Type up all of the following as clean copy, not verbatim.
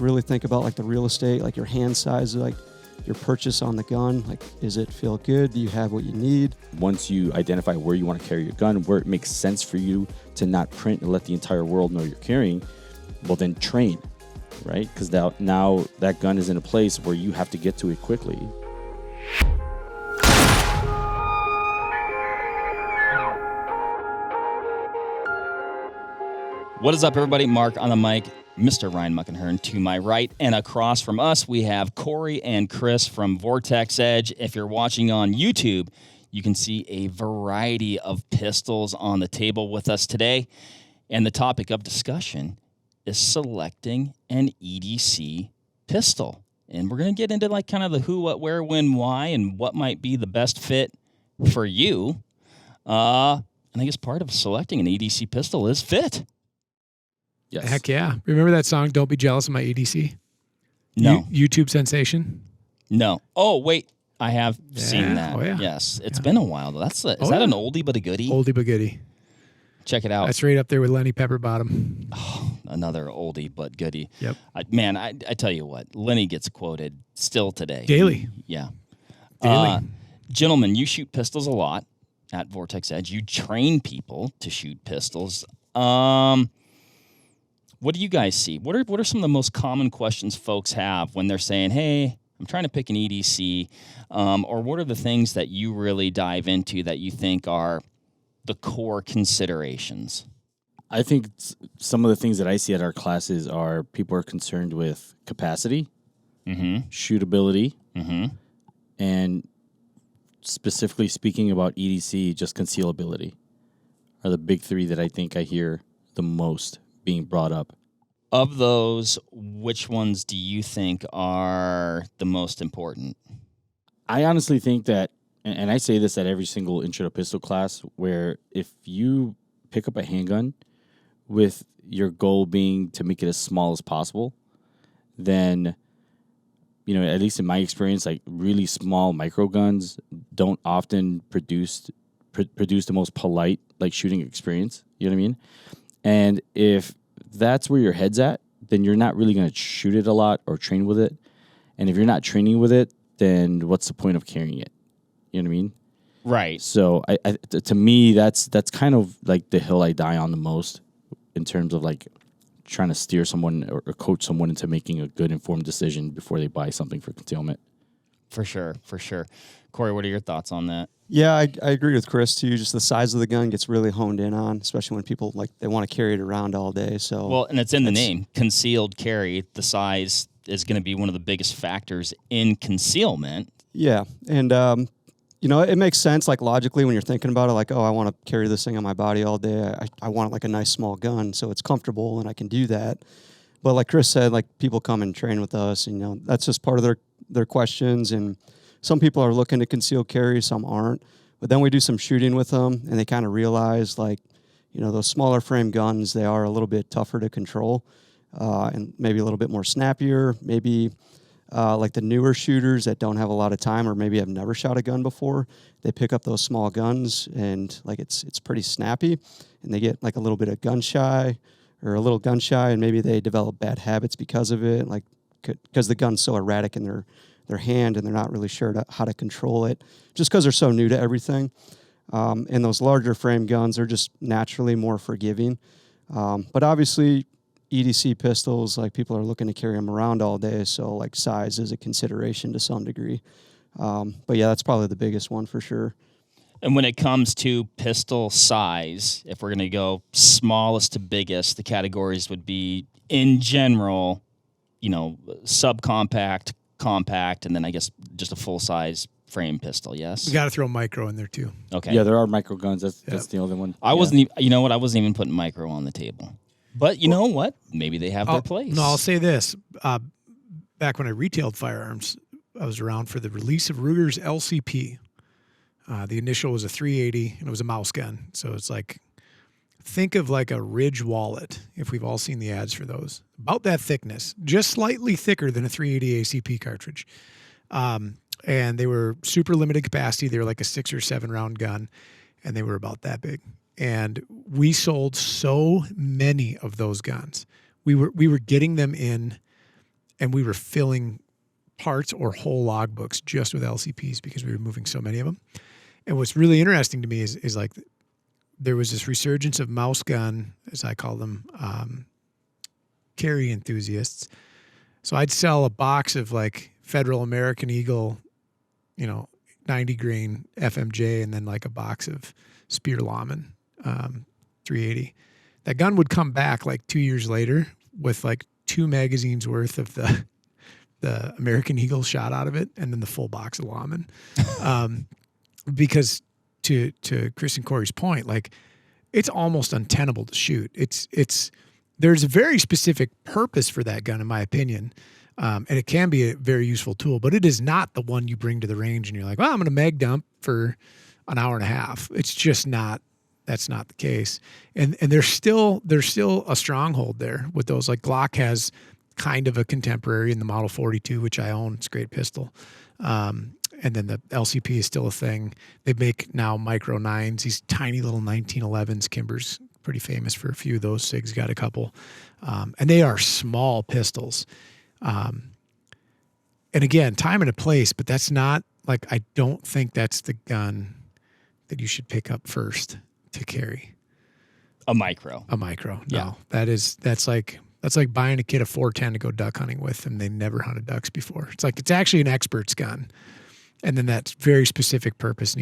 Really think about like the real estate, like your hand size, like your purchase on the gun. Like, does it feel good? Do you have what you need? Once you identify where you want to carry your gun, where it makes sense for you to not print and let the entire world know you're carrying, well, then train, right? Because now that gun is in a place where you have to get to it quickly. What is up, everybody? Mark on the mic, Mr. Ryan Muckenhirn to my right, and across from us, we have Corey and Chris from Vortex Edge. If you're watching on YouTube, you can see a variety of pistols on the table with us today, and the topic of discussion is selecting an EDC pistol. And we're going to get into like kind of the who, what, where, when, why, and what might be the best fit for you. And I guess part of selecting an EDC pistol is fit. Yes. Heck yeah. Remember that song, Don't Be Jealous of My EDC? No. YouTube sensation? No. Oh, wait. I have seen that. Oh, yeah. Yes. It's been a while, though. Is that an oldie but a goodie? Oldie but goodie. Check it out. That's right up there with Lenny Pepperbottom. Oh, another oldie but goodie. Yep. I tell you what, Lenny gets quoted still today. Daily. Yeah. Daily. Gentlemen, you shoot pistols a lot at Vortex Edge. You train people to shoot pistols. What do you guys see? What are some of the most common questions folks have when they're saying, hey, I'm trying to pick an EDC? Or what are the things that you really dive into that you think are the core considerations? I think some of the things that I see at our classes are people are concerned with capacity, shootability, and specifically speaking about EDC, just concealability are the big three that I think I hear the most being brought up. Of those, which ones do you think are the most important? I honestly think that, and I say this at every single intro to pistol class, where if you pick up a handgun with your goal being to make it as small as possible, then, you know, at least in my experience, like really small micro guns don't often produce the most polite like shooting experience. You know what I mean? And if that's where your head's at, then you're not really going to shoot it a lot or train with it. And if you're not training with it, then what's the point of carrying it? You know what I mean? Right. So to me, that's kind of like the hill I die on the most in terms of like trying to steer someone or coach someone into making a good informed decision before they buy something for concealment. For sure. Corey, what are your thoughts on that? Yeah, I agree with Chris too. Just the size of the gun gets really honed in on, especially when people they want to carry it around all day. So well, and it's in the name, concealed carry. The size is going to be one of the biggest factors in concealment. Yeah, and it makes sense like logically when you're thinking about it. Like, oh, I want to carry this thing on my body all day. I want like a nice small gun, so it's comfortable and I can do that. But like Chris said, like people come and train with us, and that's just part of their questions. And some people are looking to conceal carry, some aren't. But then we do some shooting with them, and they kind of realize, like, those smaller frame guns, they are a little bit tougher to control and maybe a little bit more snappier. Maybe like the newer shooters that don't have a lot of time or maybe have never shot a gun before, they pick up those small guns, and, like, it's pretty snappy, and they get, like, a little bit of gun shy, and maybe they develop bad habits because of it, like, because the gun's so erratic in their hand, and they're not really sure how to control it, just because they're so new to everything. And those larger frame guns are just naturally more forgiving. But obviously, EDC pistols, like people are looking to carry them around all day, so like size is a consideration to some degree. But yeah, that's probably the biggest one for sure. And when it comes to pistol size, if we're going to go smallest to biggest, the categories would be, in general, subcompact, compact, and then I guess just a full-size frame pistol, yes? We got to throw micro in there, too. Okay. Yeah, there are micro guns. That's the other one. I wasn't even putting micro on the table. But you know what? Maybe they have their place. No, I'll say this. Back when I retailed firearms, I was around for the release of Ruger's LCP. The initial was a 380, and it was a mouse gun. So it's like, think of like a Ridge wallet, if we've all seen the ads for those. About that thickness, just slightly thicker than a 380 ACP cartridge. And they were super limited capacity. They were like a 6 or 7 round gun, and they were about that big. And we sold so many of those guns. We were getting them in and we were filling parts or whole logbooks just with LCPs because we were moving so many of them. And what's really interesting to me is like there was this resurgence of mouse gun, as I call them, carry enthusiasts. So I'd sell a box of like Federal American Eagle, 90 grain FMJ, and then like a box of Spear Lawman 380. That gun would come back like 2 years later with like 2 magazines worth of the American Eagle shot out of it, and then the full box of Lawman. Because to Chris and Corey's point, like it's almost untenable to shoot. There's a very specific purpose for that gun, in my opinion. And it can be a very useful tool, but it is not the one you bring to the range and you're like, well, I'm going to mag dump for an hour and a half. It's just not, that's not the case. And there's still a stronghold there with those. Like Glock has kind of a contemporary in the Model 42, which I own. It's a great pistol. And then the LCP is still a thing. They make now micro 9s, these tiny little 1911s. Kimber's pretty famous for a few of those. SIG's got a couple. And they are small pistols. And again, time and a place, but that's not like, I don't think that's the gun that you should pick up first to carry. A micro. No, Yeah. That's like buying a kid a 410 to go duck hunting with, and they never hunted ducks before. It's like, it's actually an expert's gun. And then that very specific purpose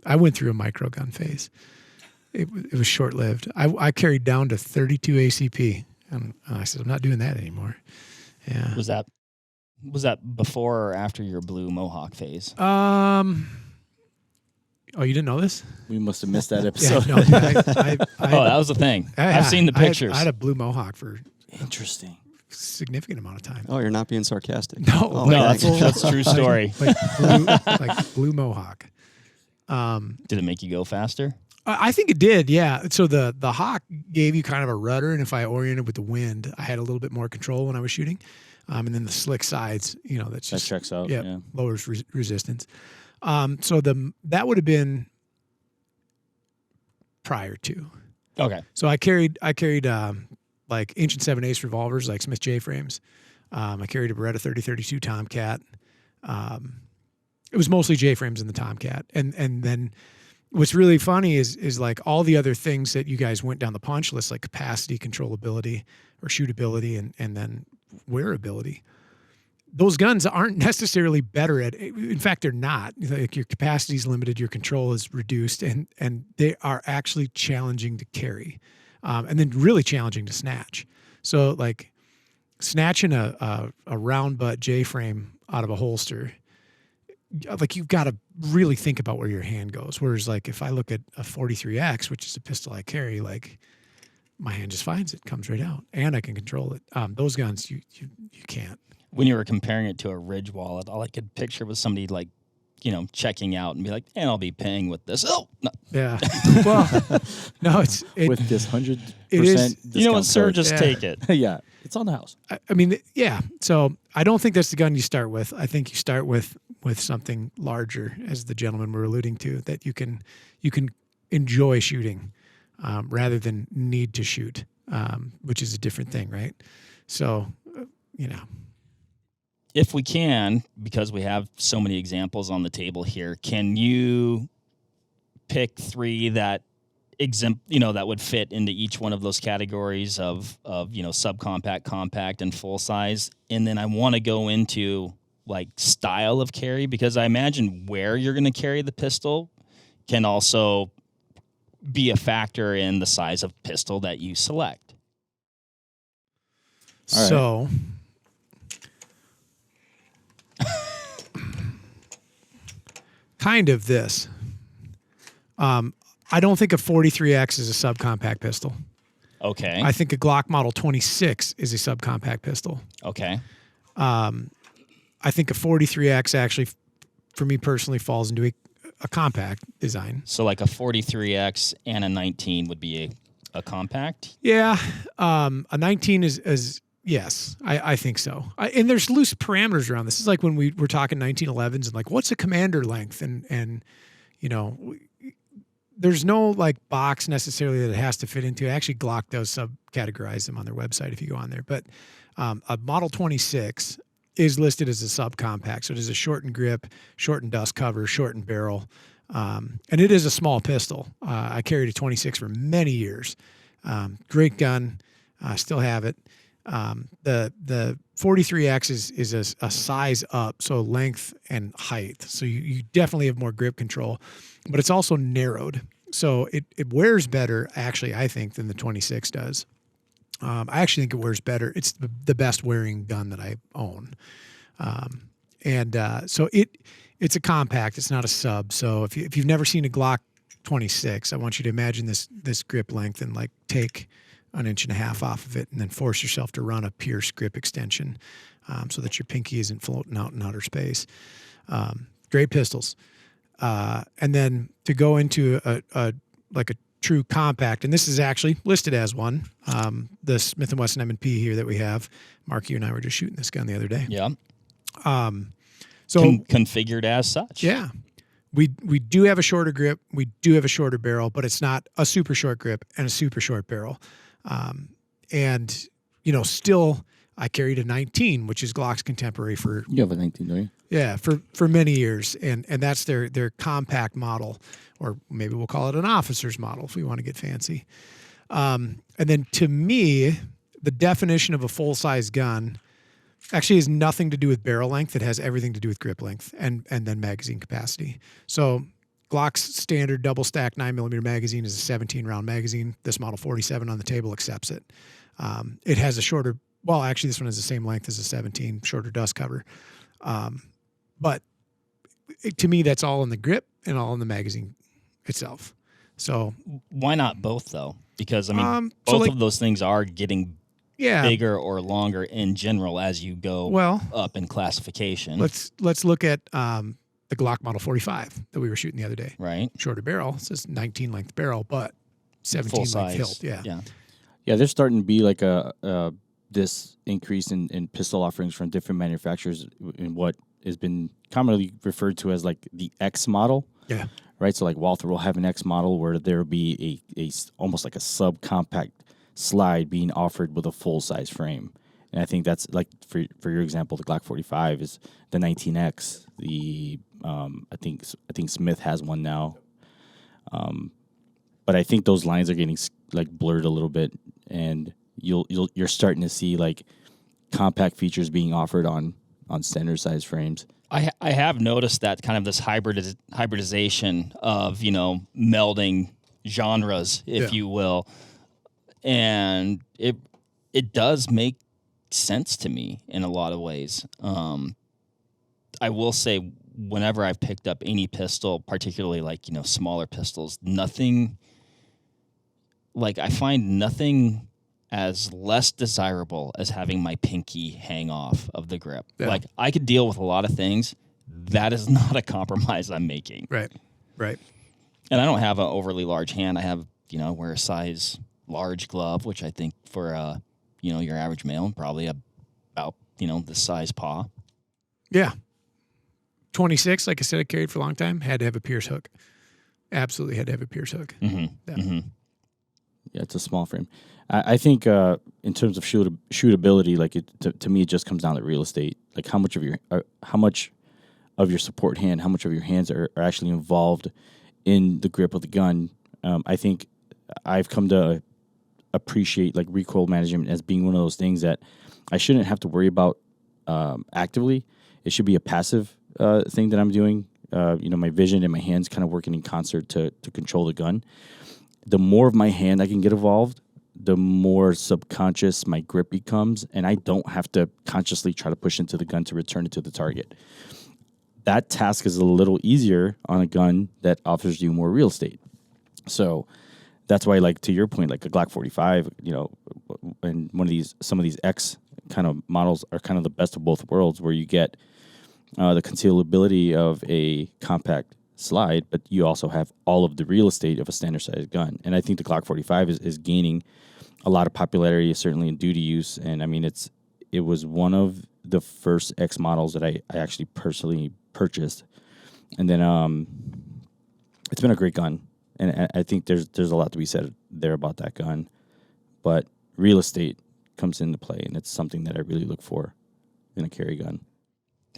I went through a micro gun phase. It was short-lived. I carried down to 32 ACP, and I said, I'm not doing that anymore. Yeah. Was that before or after your blue Mohawk phase? Oh, you didn't know this? We must have missed that episode. Yeah, no, That was the thing. I've seen the pictures. I had a blue Mohawk for Interesting. a significant amount of time. Oh, you're not being sarcastic. No, Oh, No, thanks. that's a true story. like blue Mohawk. Did it make you go faster? I think it did, yeah. So the Hawk gave you kind of a rudder, and if I oriented with the wind, I had a little bit more control when I was shooting. And then the slick sides, that checks out. Yeah, Yeah. lowers resistance. So that would have been prior to. Okay. So I carried like inch and 7/8 revolvers, like Smith J frames. I carried a Beretta 30-32 Tomcat. It was mostly J frames in the Tomcat, and then what's really funny is like all the other things that you guys went down the punch list, like capacity, controllability, or shootability, and then wearability. Those guns aren't necessarily better at. In fact, they're not. Like your capacity is limited, your control is reduced, and they are actually challenging to carry, and then really challenging to snatch. So like snatching a round butt J frame out of a holster, like you've got to really think about where your hand goes. Whereas like if I look at a 43X, which is a pistol I carry, like my hand just finds it, comes right out, and I can control it. Those guns you can't. When you were comparing it to a Ridge wallet, all I could picture was somebody like, checking out and be like, and I'll be paying with this. Oh, no. Yeah. Well, no, With this 100% it is. You know what, sir? code. Just take it. Yeah, it's on the house. I mean, yeah. So I don't think that's the gun you start with. I think you start with something larger, as the gentleman were alluding to, that you can enjoy shooting rather than need to shoot, which is a different thing, right? So, If we can, because we have so many examples on the table here, can you pick 3 that that would fit into each one of those categories of subcompact, compact, and full size? And then I want to go into like style of carry, because I imagine where you're going to carry the pistol can also be a factor in the size of pistol that you select. All right. So kind of this. I don't think a 43X is a subcompact pistol. Okay. I think a Glock Model 26 is a subcompact pistol. Okay. I think a 43X actually, for me personally, falls into a compact design. So like a 43X and a 19 would be a compact? Yeah. A 19 is yes, I think so. And there's loose parameters around this. It's like when we're talking 1911s and like, what's a commander length? And there's no like box necessarily that it has to fit into. Actually, Glock does subcategorize them on their website if you go on there. But A Model 26 is listed as a subcompact. So it is a shortened grip, shortened dust cover, shortened barrel. And it is a small pistol. I carried a 26 for many years. Great gun. Still have it. The 43X is a size up, so length and height. So you definitely have more grip control, but it's also narrowed. So it wears better, actually, I think, than the 26 does. I actually think it wears better. It's the best wearing gun that I own. So it's a compact. It's not a sub. So if you've never seen a Glock 26, I want you to imagine this grip length and like take an inch and a half off of it and then force yourself to run a pierced grip extension so that your pinky isn't floating out in outer space. Great pistols. And then to go into a true compact, and this is actually listed as one, the Smith & Wesson M&P here that we have. Mark, you and I were just shooting this gun the other day. Yeah. So Configured as such. Yeah. We do have a shorter grip. We do have a shorter barrel, but it's not a super short grip and a super short barrel. Still I carried a 19, which is Glock's contemporary for... You have a 19, don't you? Yeah, for many years. And that's their compact model, or maybe we'll call it an officer's model if we want to get fancy. And then to me, the definition of a full-size gun actually has nothing to do with barrel length. It has everything to do with grip length and then magazine capacity. So Glock's standard double stack 9mm magazine is a 17-round magazine. This Model 47 on the table accepts it. It has a shorter, well, actually this one has the same length as a 17, shorter dust cover. But to me, that's all in the grip and all in the magazine itself. So why not both though? Because I mean, both of those things are getting bigger or longer in general as you go up in classification. Let's look at the Glock Model 45 that we were shooting the other day. Right. Shorter barrel. It says 19 length barrel, but 17 length hilt. Yeah, there's starting to be like this increase in pistol offerings from different manufacturers in what has been commonly referred to as like the X model. Yeah. Right. So like Walther will have an X model where there will be a almost like a subcompact slide being offered with a full size frame. And I think that's like for your example, the Glock 45 is the 19X. The I think Smith has one now. But I think those lines are getting like blurred a little bit, and you're starting to see like compact features being offered on standard size frames. I have noticed that kind of this hybridization of, melding genres, if you will. And it does make sense to me in a lot of ways. I will say whenever I've picked up any pistol, particularly like, smaller pistols, I find nothing as less desirable as having my pinky hang off of the grip. Yeah. Like I could deal with a lot of things. That is not a compromise I'm making. Right. And I don't have an overly large hand. I have, wear a size large glove, which I think for, your average male, probably about, the size paw. Yeah. 26, like I said, I carried for a long time, had to have a pierce hook. Absolutely had to have a pierce hook. Mm-hmm. Yeah. Mm-hmm. Yeah, it's a small frame. I think in terms of shootability, like to me, it just comes down to real estate. Like how much of your support hand, how much of your hands are actually involved in the grip of the gun. I think I've come to appreciate like recoil management as being one of those things that I shouldn't have to worry about actively. It should be a passive thing that I'm doing. My vision and my hands kind of working in concert to control the gun. The more of my hand I can get involved, the more subconscious my grip becomes, and I don't have to consciously try to push into the gun to return it to the target. That task is a little easier on a gun that offers you more real estate. So that's why, like to your point, like a Glock 45, and some of these X kind of models are kind of the best of both worlds, where you get the concealability of a compact slide, but you also have all of the real estate of a standard size gun. And I think the Glock 45 is gaining a lot of popularity, certainly in duty use. And I mean, it was one of the first X models that I actually personally purchased. And then it's been a great gun. And I think there's a lot to be said there about that gun. But real estate comes into play, and it's something that I really look for in a carry gun.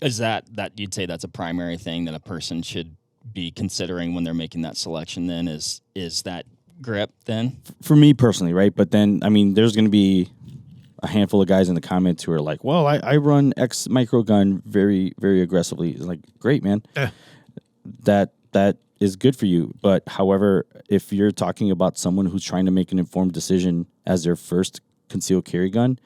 Is that you'd say that's a primary thing that a person should be considering when they're making that selection? Then is that grip then? For me personally, right? But then, I mean, there's going to be a handful of guys in the comments who are like, well, I run X micro gun very, very aggressively. It's like, great, man. That is good for you. But however, if you're talking about someone who's trying to make an informed decision as their first concealed carry gun,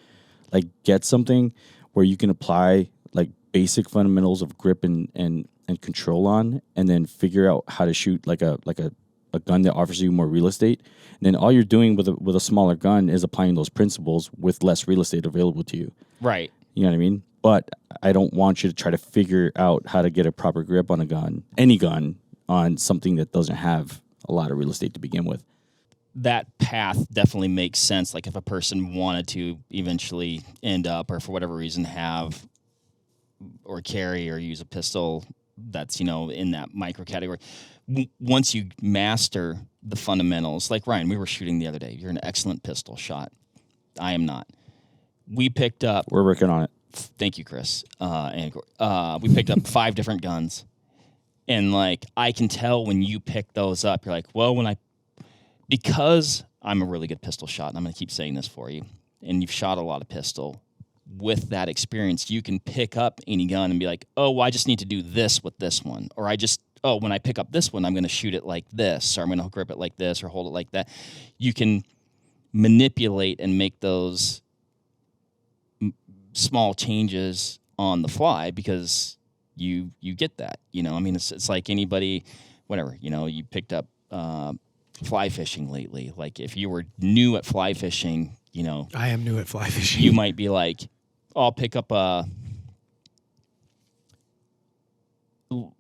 like get something where you can apply like basic fundamentals of grip and control on, and then figure out how to shoot like a gun that offers you more real estate. And then all you're doing with a smaller gun is applying those principles with less real estate available to you. Right. You know what I mean? But I don't want you to try to figure out how to get a proper grip on a gun, any gun, on something that doesn't have a lot of real estate to begin with. That path definitely makes sense. Like if a person wanted to eventually end up, or for whatever reason have or carry or use a pistol that's, in that micro category. Once you master the fundamentals, like Ryan, we were shooting the other day. You're an excellent pistol shot. I am not. We're working on it. Thank you, Chris. And we picked up 5 different guns. And like, I can tell when you pick those up, you're like, well, because I'm a really good pistol shot, and I'm going to keep saying this for you, and you've shot a lot of pistol, with that experience, you can pick up any gun and be like, oh, well, I just need to do this with this one. Or when I pick up this one, I'm going to shoot it like this, or I'm going to grip it like this, or hold it like that. You can manipulate and make those small changes on the fly because you get that. I mean, it's like anybody, whatever, you picked up fly fishing lately. Like if you were new at fly fishing, I am new at fly fishing. You might be like, I'll pick up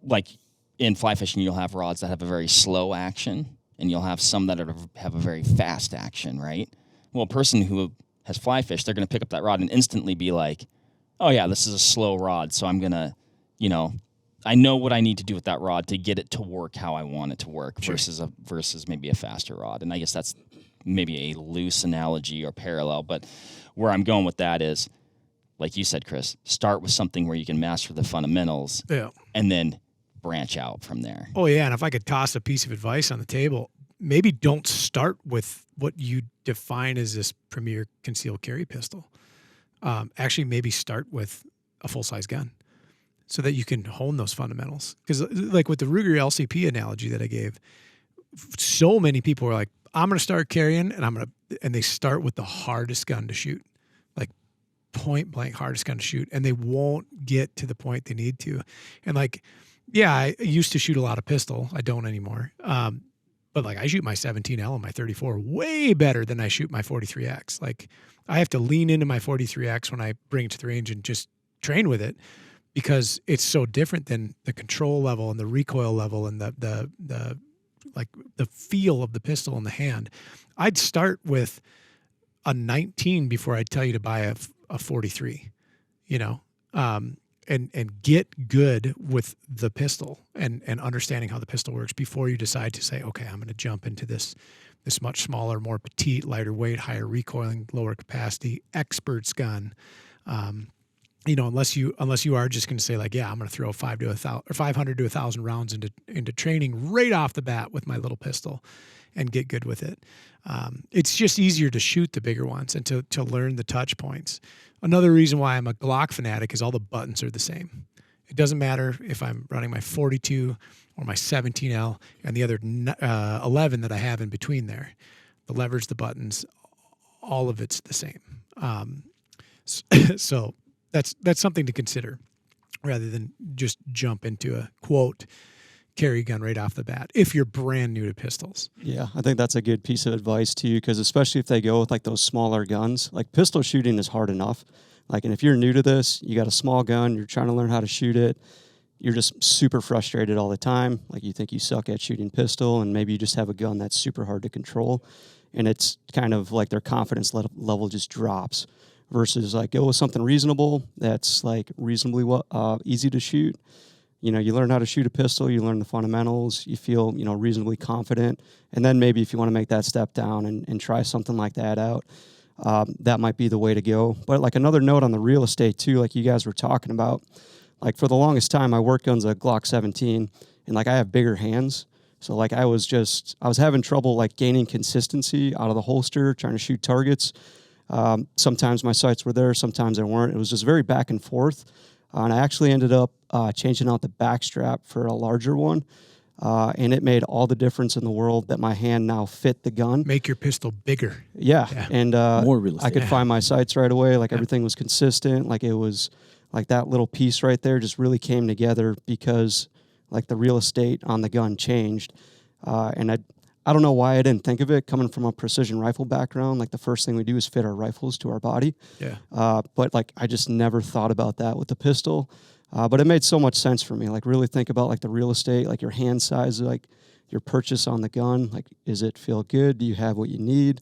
like in fly fishing, you'll have rods that have a very slow action, and you'll have some that have a very fast action, right? Well, a person who has fly fished, they're going to pick up that rod and instantly be like, oh yeah, this is a slow rod, so I'm going to, I know what I need to do with that rod to get it to work how I want it to work. Sure. versus maybe a faster rod. And I guess that's maybe a loose analogy or parallel, but where I'm going with that is, like you said, Chris, start with something where you can master the fundamentals, and then branch out from there. Oh, yeah, and if I could toss a piece of advice on the table, maybe don't start with what you define as this premier concealed carry pistol. Actually, maybe start with a full-size gun so that you can hone those fundamentals. Because like with the Ruger LCP analogy that I gave, so many people were like, I'm going to start carrying, and they start with the hardest gun to shoot, like point blank hardest gun to shoot, and they won't get to the point they need to. And like, yeah, I used to shoot a lot of pistol. I don't anymore. But like I shoot my 17L and my 34 way better than I shoot my 43X. Like I have to lean into my 43X when I bring it to the range and just train with it, because it's so different than the control level and the recoil level and the like the feel of the pistol in the hand. I'd start with a 19 before I'd tell you to buy a 43, and get good with the pistol and understanding how the pistol works before you decide to say, okay, I'm going to jump into this much smaller, more petite, lighter weight, higher recoiling, lower capacity, expert's gun. Unless you are just going to say like, yeah, I'm going to throw 500 to 1,000 rounds into training right off the bat with my little pistol and get good with it. It's just easier to shoot the bigger ones and to learn the touch points. Another reason why I'm a Glock fanatic is all the buttons are the same. It doesn't matter if I'm running my 42 or my 17L and the other 11 that I have in between there. The levers, the buttons, all of it's the same. So that's something to consider rather than just jump into a quote carry gun right off the bat if you're brand new to pistols. Yeah, I think that's a good piece of advice too, because especially if they go with like those smaller guns, like pistol shooting is hard enough. Like, and if you're new to this, you got a small gun, you're trying to learn how to shoot it, you're just super frustrated all the time. Like you think you suck at shooting pistol, and maybe you just have a gun that's super hard to control, and it's kind of like their confidence level just drops. Versus like go with something reasonable that's like reasonably easy to shoot. You learn how to shoot a pistol, you learn the fundamentals, you feel, reasonably confident. And then maybe if you want to make that step down and try something like that out, that might be the way to go. But like another note on the real estate too, like you guys were talking about, like for the longest time, my work gun's a Glock 17, and like I have bigger hands. So like I was having trouble like gaining consistency out of the holster, trying to shoot targets. Sometimes my sights were there, sometimes they weren't. It was just very back and forth. And I actually ended up changing out the back strap for a larger one. And it made all the difference in the world that my hand now fit the gun. Make your pistol bigger. Yeah. And more real estate. I could find my sights right away. Like everything was consistent. Like it was like that little piece right there just really came together because like the real estate on the gun changed. And I don't know why I didn't think of it coming from a precision rifle background. Like the first thing we do is fit our rifles to our body. Yeah. But like I just never thought about that with the pistol. But it made so much sense for me. Like really think about like the real estate, like your hand size, like your purchase on the gun. Like, does it feel good? Do you have what you need?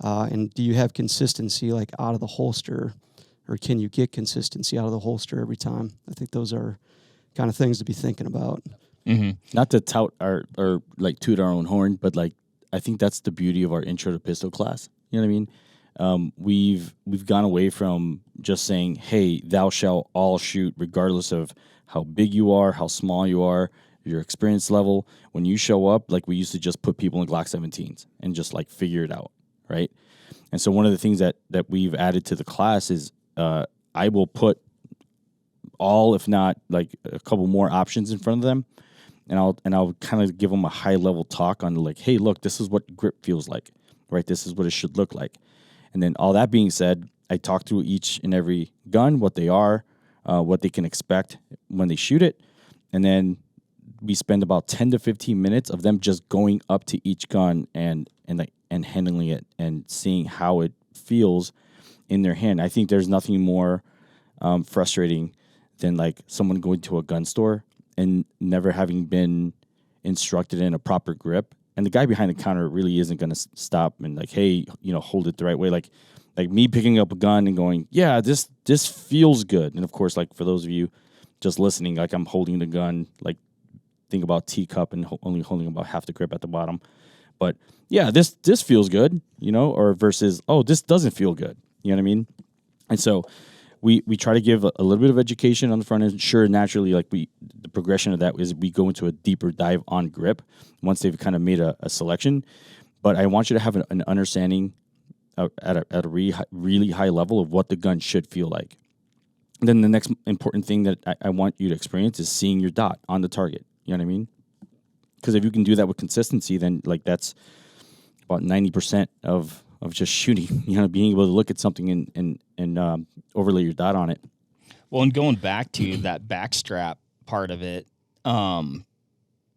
And do you have consistency like out of the holster, or can you get consistency out of the holster every time? I think those are kind of things to be thinking about. Mm-hmm. Not to tout or like toot our own horn, but like I think that's the beauty of our intro to pistol class. You know what I mean? We've gone away from just saying, "Hey, thou shalt all shoot, regardless of how big you are, how small you are, your experience level." When you show up, like we used to just put people in Glock 17s and just like figure it out, right? And so one of the things that we've added to the class is I will put all, if not like a couple more options in front of them. And I'll kind of give them a high level talk on like, hey, look, this is what grip feels like, right? This is what it should look like. And then all that being said, I talk through each and every gun, what they are, what they can expect when they shoot it. And then we spend about 10 to 15 minutes of them just going up to each gun and handling it and seeing how it feels in their hand. I think there's nothing more frustrating than like someone going to a gun store and never having been instructed in a proper grip. And the guy behind the counter really isn't going to stop and like, hey, hold it the right way. Like me picking up a gun and going, yeah, this feels good. And of course, like for those of you just listening, like I'm holding the gun, like think about teacup and only holding about half the grip at the bottom. But yeah, this feels good, or versus, oh, this doesn't feel good. You know what I mean? And so we try to give a little bit of education on the front end. Sure, naturally, like the progression of that is we go into a deeper dive on grip once they've kind of made a selection. But I want you to have an understanding at a really high level of what the gun should feel like. And then the next important thing that I want you to experience is seeing your dot on the target. You know what I mean? Because if you can do that with consistency, then like that's about 90% of just shooting, being able to look at something and overlay your dot on it. Well, and going back to that backstrap part of it,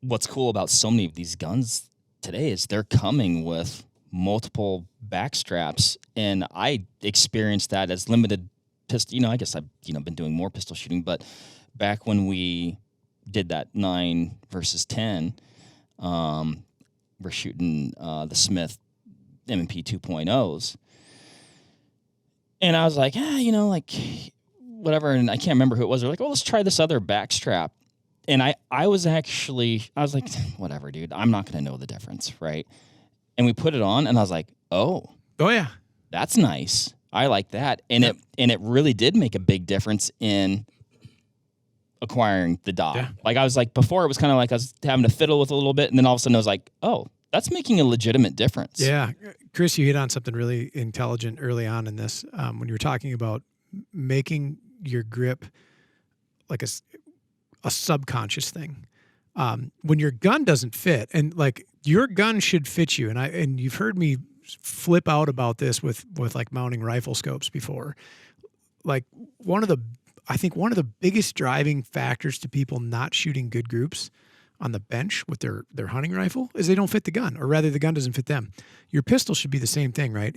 what's cool about so many of these guns today is they're coming with multiple backstraps, and I experienced that as limited pistol. I guess I've been doing more pistol shooting, but back when we did that 9 versus 10, we're shooting the Smith M&P 2.0s. And I was like, like whatever. And I can't remember who it was. They're like, oh, let's try this other backstrap. And I was like, whatever, dude. I'm not going to know the difference, right? And we put it on, and I was like, oh yeah, that's nice. I like that. And it really did make a big difference in acquiring the dot. Yeah. Like I was like, before it was kind of like I was having to fiddle with a little bit, and then all of a sudden I was like, oh, that's making a legitimate difference. Yeah. Chris, you hit on something really intelligent early on in this when you were talking about making your grip like a subconscious thing. When your gun doesn't fit, and like your gun should fit you, and you've heard me flip out about this with like mounting rifle scopes before. Like I think one of the biggest driving factors to people not shooting good groups on the bench with their hunting rifle is they don't fit the gun, or rather the gun doesn't fit them. Your pistol should be the same thing, right?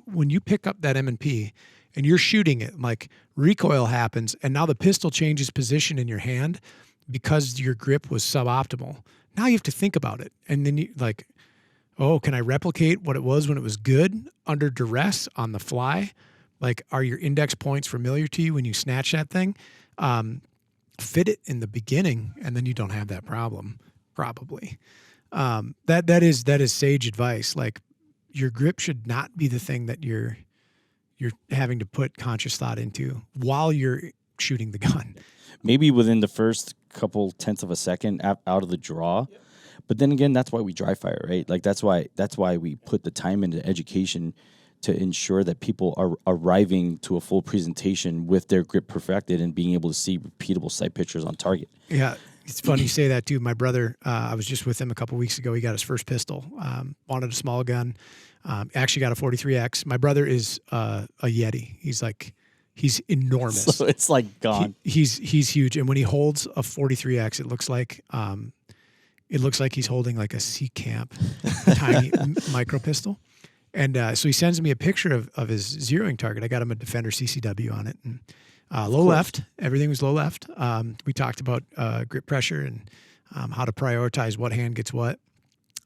When you pick up that M&P and you're shooting it, like recoil happens, and now the pistol changes position in your hand because your grip was suboptimal. Now you have to think about it. And then you like, oh, can I replicate what it was when it was good under duress on the fly? Like, are your index points familiar to you when you snatch that thing? Fit it in the beginning, and then you don't have that problem, probably. That is sage advice. Like, your grip should not be the thing that you're you're having to put conscious thought into while you're shooting the gun. Maybe within the first couple tenths of a second out of the draw. Yep. But then again, that's why we dry fire, right? Like that's why we put the time into education to ensure that people are arriving to a full presentation with their grip perfected and being able to see repeatable sight pictures on target. Yeah, it's funny you say that too. My brother, I was just with him a couple weeks ago. He got his first pistol, wanted a small gun, actually got a 43X. My brother is a Yeti. He's enormous. So it's like gone. He's huge. And when he holds a 43X, it looks like he's holding like a Sea Camp tiny micro pistol. And so he sends me a picture of his zeroing target. I got him a Defender CCW on it. And low left. Everything was low left. We talked about grip pressure and how to prioritize what hand gets what.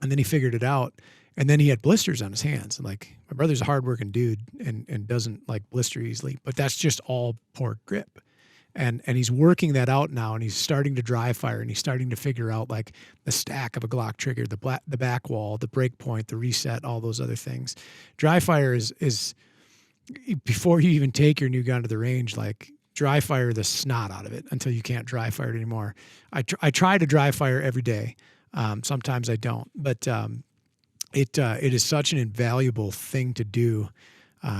And then he figured it out. And then he had blisters on his hands. And like, my brother's a hardworking dude and doesn't like blister easily. But that's just all poor grip. And he's working that out now, and he's starting to dry fire, and he's starting to figure out like the stack of a Glock trigger, the back wall, the break point, the reset, all those other things. Dry fire is before you even take your new gun to the range, like dry fire the snot out of it until you can't dry fire it anymore. I try to dry fire every day. Sometimes I don't, but it is such an invaluable thing to do.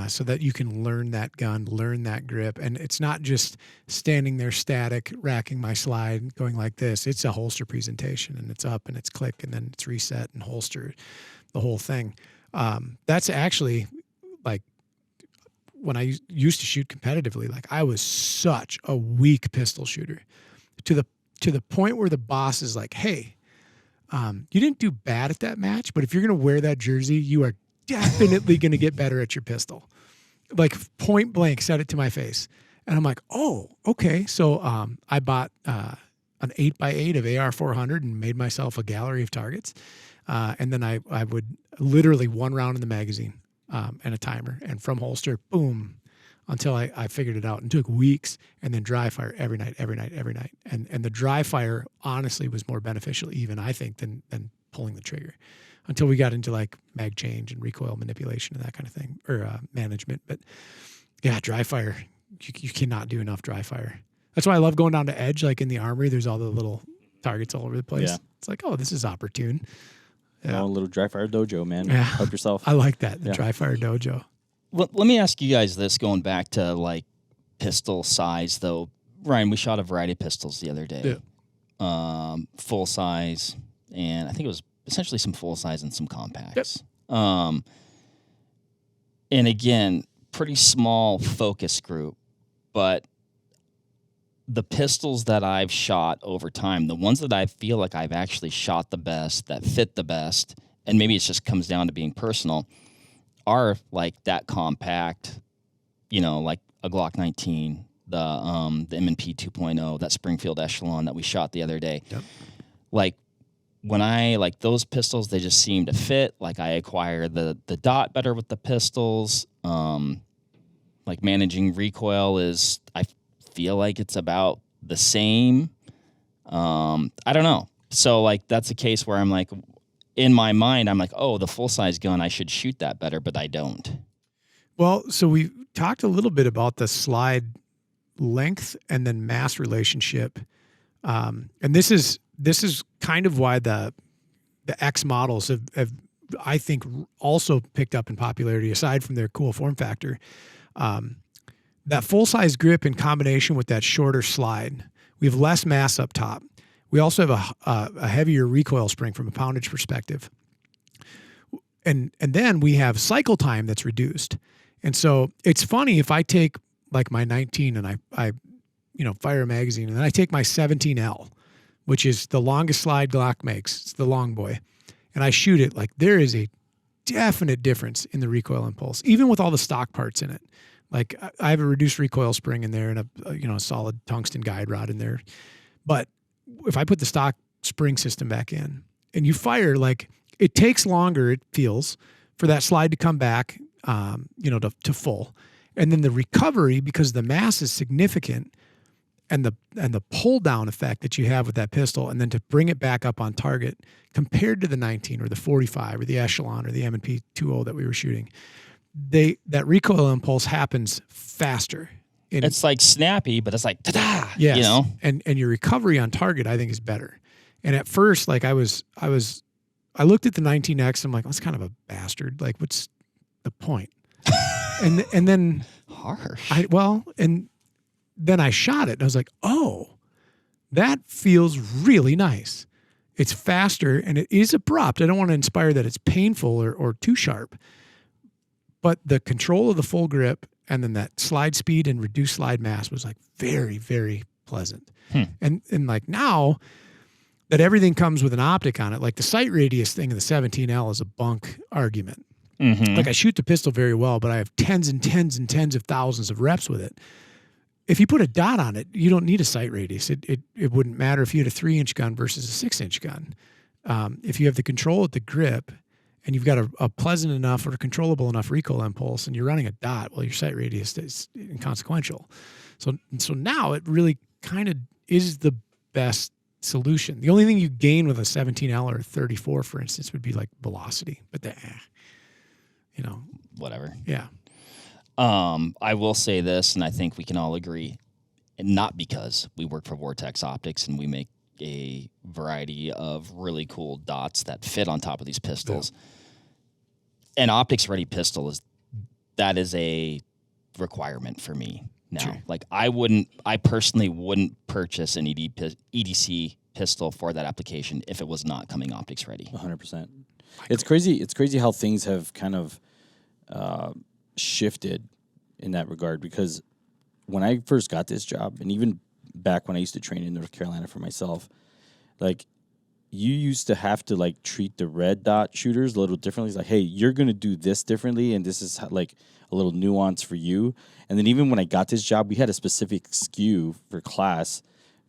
So that you can learn that gun, learn that grip. And it's not just standing there static, racking my slide, going like this. It's a holster presentation, and it's up and it's click and then it's reset and holster, the whole thing. That's actually like when I used to shoot competitively, like I was such a weak pistol shooter to the point where the boss is like, hey, you didn't do bad at that match, but if you're going to wear that jersey, you are definitely going to get better at your pistol. Like point blank said it to my face. And I'm like, oh, okay. So I bought an 8x8 of AR-400 and made myself a gallery of targets. And then I would literally one round in the magazine and a timer. And from holster, boom, until I figured it out. And took weeks, and then dry fire every night. And the dry fire honestly was more beneficial even, I think, than pulling the trigger. Until we got into like mag change and recoil manipulation and that kind of thing, or management. But yeah, dry fire, you cannot do enough dry fire. That's why I love going down to Edge, like in the Armory. There's all the little targets all over the place. Yeah. It's like, oh, this is opportune. Yeah. A little dry fire dojo, man. Yeah. Help yourself. I like that, the dry fire dojo. Well, let me ask you guys this, going back to like pistol size, though. Ryan, we shot a variety of pistols the other day. Yeah. Full size, and I think it was essentially some full size and some compacts. Yep. And again, pretty small focus group, but the pistols that I've shot over time, the ones that I feel like I've actually shot the best, that fit the best, and maybe it just comes down to being personal, are like that compact, like a Glock 19, the M&P 2.0, that Springfield Echelon that we shot the other day. Yep. Like, when I like those pistols, they just seem to fit. Like I acquire the dot better with the pistols. Like managing recoil is, I feel like it's about the same. I don't know. So like that's a case where I'm like, in my mind, I'm like, oh, the full size gun, I should shoot that better, but I don't. Well, so we talked a little bit about the slide length and then mass relationship, and this is kind of why the X models have, I think, also picked up in popularity, aside from their cool form factor. That full-size grip in combination with that shorter slide, we have less mass up top. We also have a heavier recoil spring from a poundage perspective. And then we have cycle time that's reduced. And so it's funny, if I take like my 19 and I fire a magazine, and then I take my 17L, which is the longest slide Glock makes. It's the long boy. And I shoot it, like there is a definite difference in the recoil impulse, even with all the stock parts in it. Like I have a reduced recoil spring in there and a solid tungsten guide rod in there. But if I put the stock spring system back in and you fire, like it takes longer, it feels, for that slide to come back, to full. And then the recovery, because the mass is significant, and the pull down effect that you have with that pistol, and then to bring it back up on target compared to the 19 or the 45 or the Echelon or the M&P 2.0 that we were shooting, that recoil impulse happens faster. And It's like snappy, but it's like ta-da. yes, You know, and your recovery on target, I think, is better. And at first, like I looked at the 19X. I'm like, that's kind of a bastard. Like, what's the point? and then harsh. and then I shot it, and I was like, oh, that feels really nice. It's faster, and it is abrupt. I don't want to inspire that it's painful or too sharp. But the control of the full grip and then that slide speed and reduced slide mass was like very, very pleasant. And like now that everything comes with an optic on it, like the sight radius thing in the 17L is a bunk argument. Mm-hmm. Like I shoot the pistol very well, but I have tens and tens and tens of thousands of reps with it. If you put a dot on it, you don't need a sight radius. It wouldn't matter if you had a 3-inch gun versus a 6-inch gun. If you have the control at the grip and you've got a pleasant enough or controllable enough recoil impulse and you're running a dot, well, your sight radius is inconsequential. So now it really kind of is the best solution. The only thing you gain with a 17L or a 34, for instance, would be like velocity, but Whatever. Yeah. I will say this, and I think we can all agree, and not because we work for Vortex Optics and we make a variety of really cool dots that fit on top of these pistols. Yeah. An optics-ready pistol is a requirement for me now. Sure. Like I personally wouldn't purchase an EDC pistol for that application if it was not coming optics ready. 100%. It's crazy. It's crazy how things have kind of shifted in that regard, because when I first got this job, and even back when I used to train in North Carolina for myself, like you used to have to like treat the red dot shooters a little differently. It's like, hey, you're going to do this differently, and this is like a little nuance for you. And then even when I got this job, we had a specific SKU for class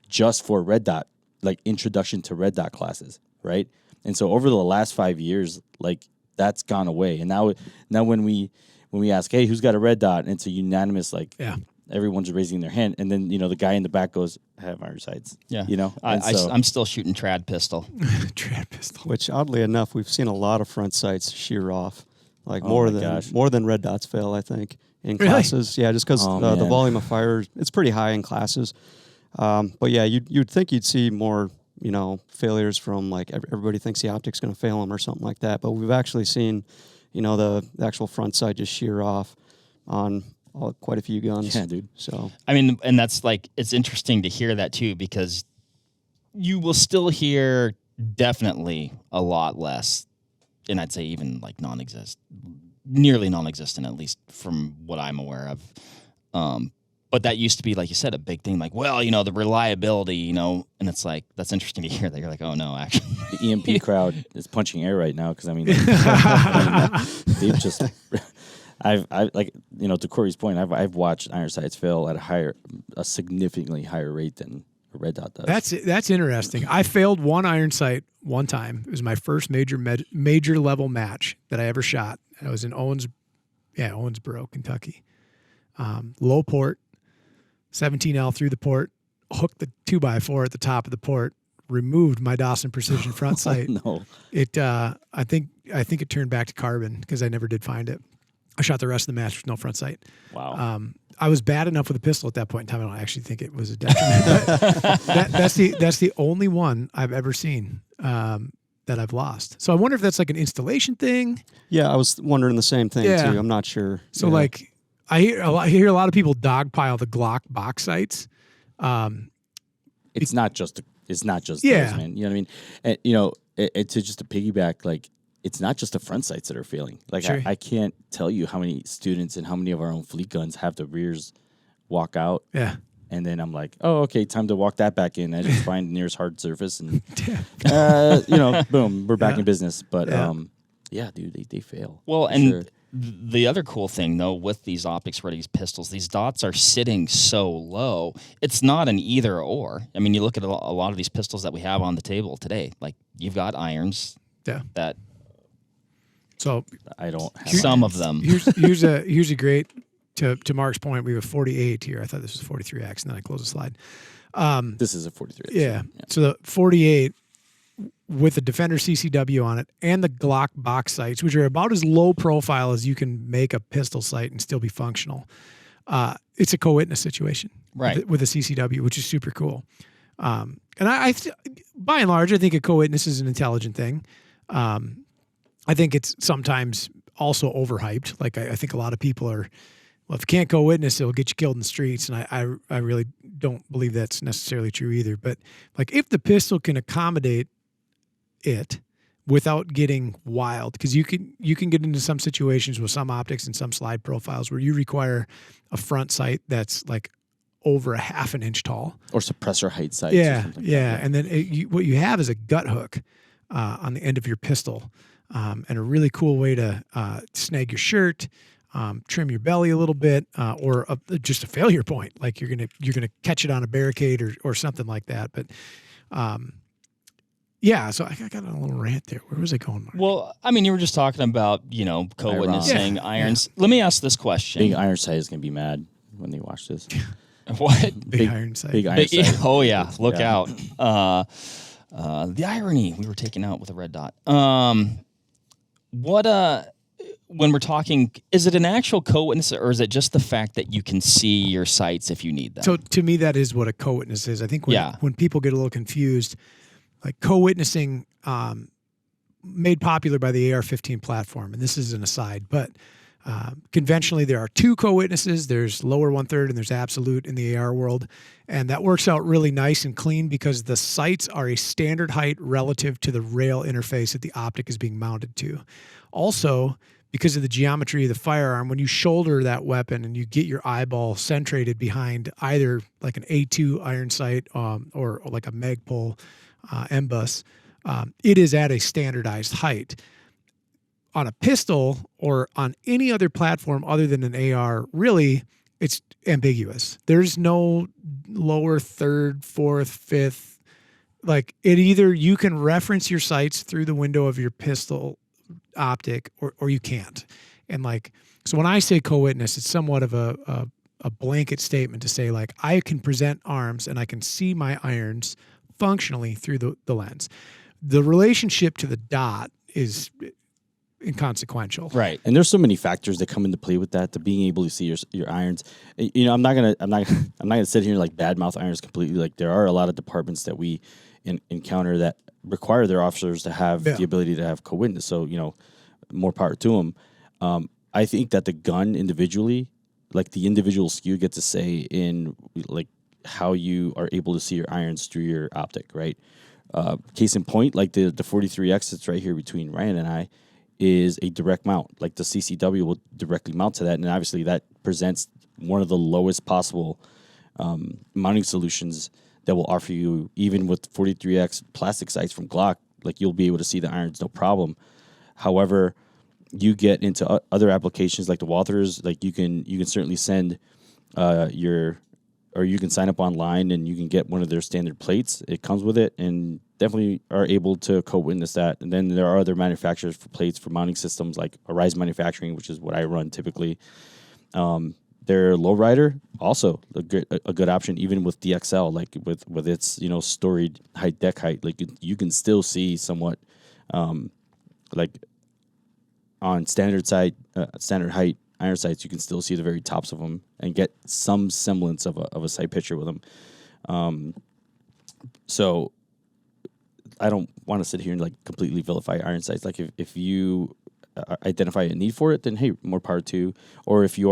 just for red dot, like introduction to red dot classes, right? And so over the last 5 years, like that's gone away. And now when we ask, hey, who's got a red dot? And it's a unanimous, like, yeah, everyone's raising their hand. And then, the guy in the back goes, I have iron sights. Yeah. I'm still shooting trad pistol. Trad pistol. Which, oddly enough, we've seen a lot of front sights shear off. Like more than red dots fail, I think, in classes. Yeah, just because the volume of fire, it's pretty high in classes. But yeah, you'd think you'd see more, failures from like everybody thinks the optic's going to fail them or something like that. But we've actually seen, the actual front sight just shear off on quite a few guns. Yeah, dude. So I mean, and that's like, it's interesting to hear that too, because you will still hear definitely a lot less, and I'd say even like nearly non-existent, at least from what I'm aware of. But that used to be, like you said, a big thing. Like, well, the reliability, and it's like, that's interesting to hear that. You're like, oh no, actually. The EMP crowd is punching air right now, because I mean, they've just, I've like, to Corey's point, I've watched iron sights fail at a significantly higher rate than a red dot does. That's interesting. I failed one iron sight one time. It was my first major level match that I ever shot. I was in Owensboro, Kentucky. Low port, 17L through the port, hooked the 2x4 at the top of the port, removed my Dawson Precision front sight. No. It I think it turned back to carbon because I never did find it. I shot the rest of the match with no front sight. Wow. I was bad enough with a pistol at that point in time. I don't actually think it was a detriment. That's the only one I've ever seen that I've lost. So I wonder if that's like an installation thing. yeah, I was wondering the same thing too. I'm not sure. So like I hear a lot of people dogpile the Glock box sights. It's not just those, man. You know what I mean? And, to piggyback, like, it's not just the front sights that are failing. Like, sure. I can't tell you how many students and how many of our own fleet guns have the rears walk out. Yeah. And then I'm like, oh, okay, time to walk that back in. I just find the nearest hard surface and, boom, we're back in business. But, yeah, dude, they fail. Well, and sure. The other cool thing, though, with these optics-ready pistols, these dots are sitting so low. It's not an either or. I mean, you look at a lot of these pistols that we have on the table today. Like, you've got irons. Yeah. That. So I don't have some of them. Here's a great to Mark's point. We have a 48 here. I thought this was 43X, and then I closed the slide. This is a 43X. Yeah. So the 48, with the Defender CCW on it and the Glock box sights, which are about as low profile as you can make a pistol sight and still be functional. It's a co-witness situation, right, with a CCW, which is super cool. And I by and large, I think a co-witness is an intelligent thing. I think it's sometimes also overhyped. Like I think a lot of people are, well, if you can't co-witness, it'll get you killed in the streets. And I really don't believe that's necessarily true either. But like if the pistol can accommodate it without getting wild, because you can get into some situations with some optics and some slide profiles where you require a front sight that's like over a half an inch tall, or suppressor height sights. Yeah, yeah. And then what you have is a gut hook on the end of your pistol, and a really cool way to snag your shirt, trim your belly a little bit, or just a failure point, like you're gonna catch it on a barricade or something like that. But yeah, so I got a little rant there. Where was I going, Mark? Well, I mean, you were just talking about, co-witnessing irons. Yeah. Let me ask this question. Big iron sight is going to be mad when they watch this. What? Big iron sight. Big iron sight. Oh, yeah. Look out. The irony we were taking out with a red dot. When we're talking, is it an actual co-witness, or is it just the fact that you can see your sights if you need them? So to me, that is what a co-witness is. I think when people get a little confused, like co-witnessing, made popular by the AR-15 platform, and this is an aside, but conventionally there are two co-witnesses. There's lower 1/3 and there's absolute in the AR world, and that works out really nice and clean because the sights are a standard height relative to the rail interface that the optic is being mounted to. Also, because of the geometry of the firearm, when you shoulder that weapon and you get your eyeball centrated behind either like an A2 iron sight or like a Magpul M-bus, it is at a standardized height. On a pistol or on any other platform other than an AR, really, it's ambiguous. There's no lower 3rd, 4th, 5th. Like it either you can reference your sights through the window of your pistol optic or you can't. And like, so when I say co-witness, it's somewhat of a blanket statement to say like, I can present arms and I can see my irons functionally through the lens. The relationship to the dot is inconsequential, right? And there's so many factors that come into play with that, to being able to see your irons. You know, I'm not gonna sit here and like badmouth irons completely. Like there are a lot of departments that we encounter that require their officers to have the ability to have co-witness. So more power to them. I think that the gun individually, like the individual SKU, gets a say in like how you are able to see your irons through your optic, right? Case in point, like the 43X that's right here between Ryan and I is a direct mount. Like the CCW will directly mount to that, and obviously that presents one of the lowest possible mounting solutions that will offer you, even with 43X plastic sights from Glock, like you'll be able to see the irons no problem. However, you get into other applications like the Walthers, like you can certainly send or you can sign up online and you can get one of their standard plates. It comes with it, and definitely are able to co-witness that. And then there are other manufacturers for plates for mounting systems like Arise Manufacturing, which is what I run typically. Their lowrider, also a good option, even with DXL, like with its storied height, deck height, like you can still see somewhat, like on standard height iron sights, you can still see the very tops of them and get some semblance of a sight picture with them. So I don't want to sit here and like completely vilify iron sights. Like if you identify a need for it, then hey, more power to you. Or if you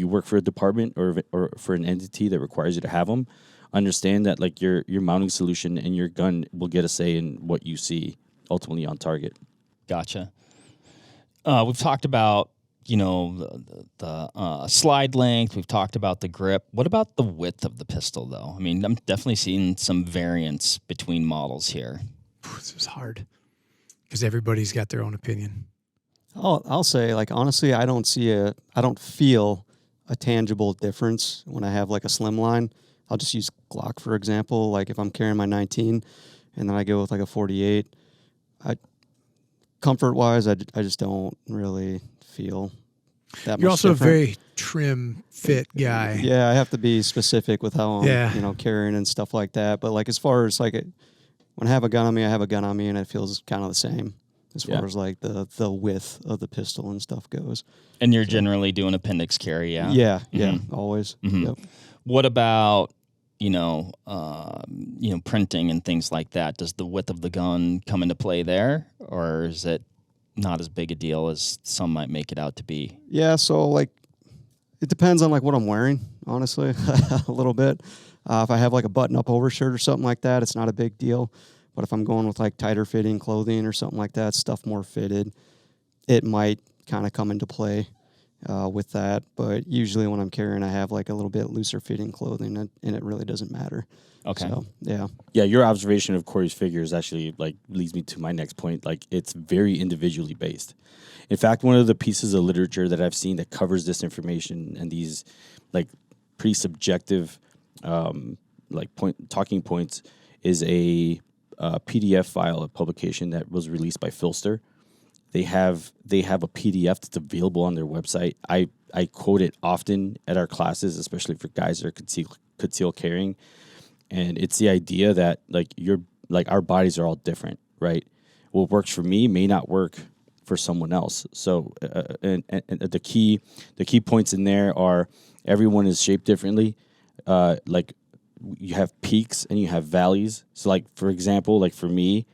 work for a department or for an entity that requires you to have them, understand that like your mounting solution and your gun will get a say in what you see ultimately on target. Gotcha. We've talked about the slide length. We've talked about the grip. What about the width of the pistol, though? I mean, I'm definitely seeing some variance between models here. This is hard because everybody's got their own opinion. I'll say, like, honestly, I don't feel a tangible difference when I have like a slim line. I'll just use Glock, for example. Like if I'm carrying my 19 and then I go with like a 48, comfort wise, I just don't really feel that much. You're also different. a very trim fit guy. Yeah, I have to be specific with how I'm carrying and stuff like that. But like as far as like when I have a gun on me, I have a gun on me, and it feels kind of the same as far Yeah. as like the width of the pistol and stuff goes. And you're generally doing appendix carry, yeah? Yeah, always. Yep. What about, printing and things like that? Does the width of the gun come into play there, or is it not as big a deal as some might make it out to be? Yeah, so like it depends on like what I'm wearing, honestly, a little bit. If I have like a button-up overshirt or something like that, it's not a big deal. But if I'm going with like tighter fitting clothing or something like that, stuff more fitted, it might kind of come into play with that. But usually when I'm carrying, I have like a little bit looser fitting clothing, and it really doesn't matter. Okay. So, yeah. Yeah, your observation of Corey's figures actually like leads me to my next point. Like, it's very individually based. In fact, one of the pieces of literature that I've seen that covers this information and these like pretty subjective talking points is a PDF file, a publication that was released by Filster. They have a PDF that's available on their website. I quote it often at our classes, especially for guys that are concealed carrying. And it's the idea that our bodies are all different, right? What works for me may not work for someone else. So, and the key points in there are everyone is shaped differently. Like you have peaks and you have valleys. So, like for example, like for me,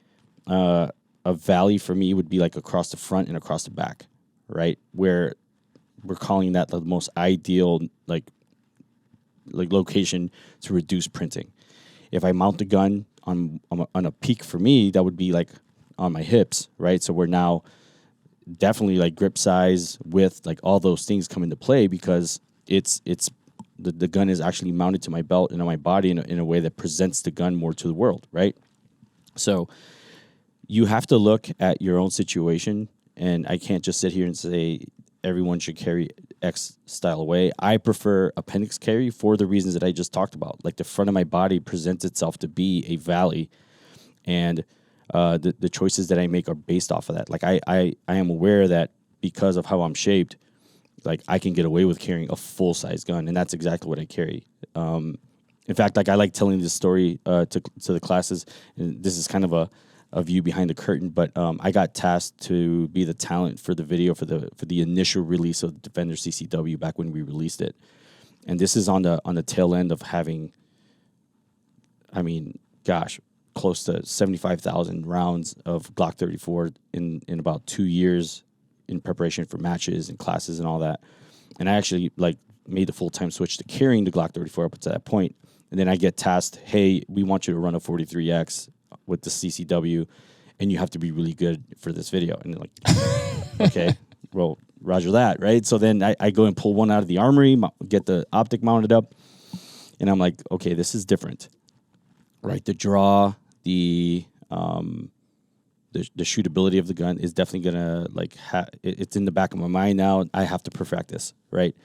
a valley for me would be like across the front and across the back, right? Where we're calling that the most ideal like location to reduce printing. If I mount the gun on a peak for me, that would be like on my hips, right? So we're now definitely like grip size, width, like all those things come into play because it's the gun is actually mounted to my belt and on my body in a way that presents the gun more to the world, right? So you have to look at your own situation, and I can't just sit here and say everyone should carry X style away. I prefer appendix carry for the reasons that I just talked about. Like the front of my body presents itself to be a valley, and the choices that I make are based off of that. Like I am aware that because of how I'm shaped, like I can get away with carrying a full size gun, and that's exactly what I carry. In fact, like I like telling this story to the classes, and this is kind of a view behind the curtain, but I got tasked to be the talent for the video for the initial release of the Defender CCW back when we released it, and this is on the tail end of having, I mean, gosh, close to 75,000 rounds of Glock 34 in about 2 years in preparation for matches and classes and all that, and I actually like made the full-time switch to carrying the Glock 34 up to that point, and then I get tasked, hey, we want you to run a 43X with the CCW, and you have to be really good for this video. And they're like, okay, well, roger that, right? So then I go and pull one out of the armory, get the optic mounted up, and I'm like, okay, this is different, right? The draw, the shootability of the gun is definitely gonna it's in the back of my mind now. I have to perfect this, right?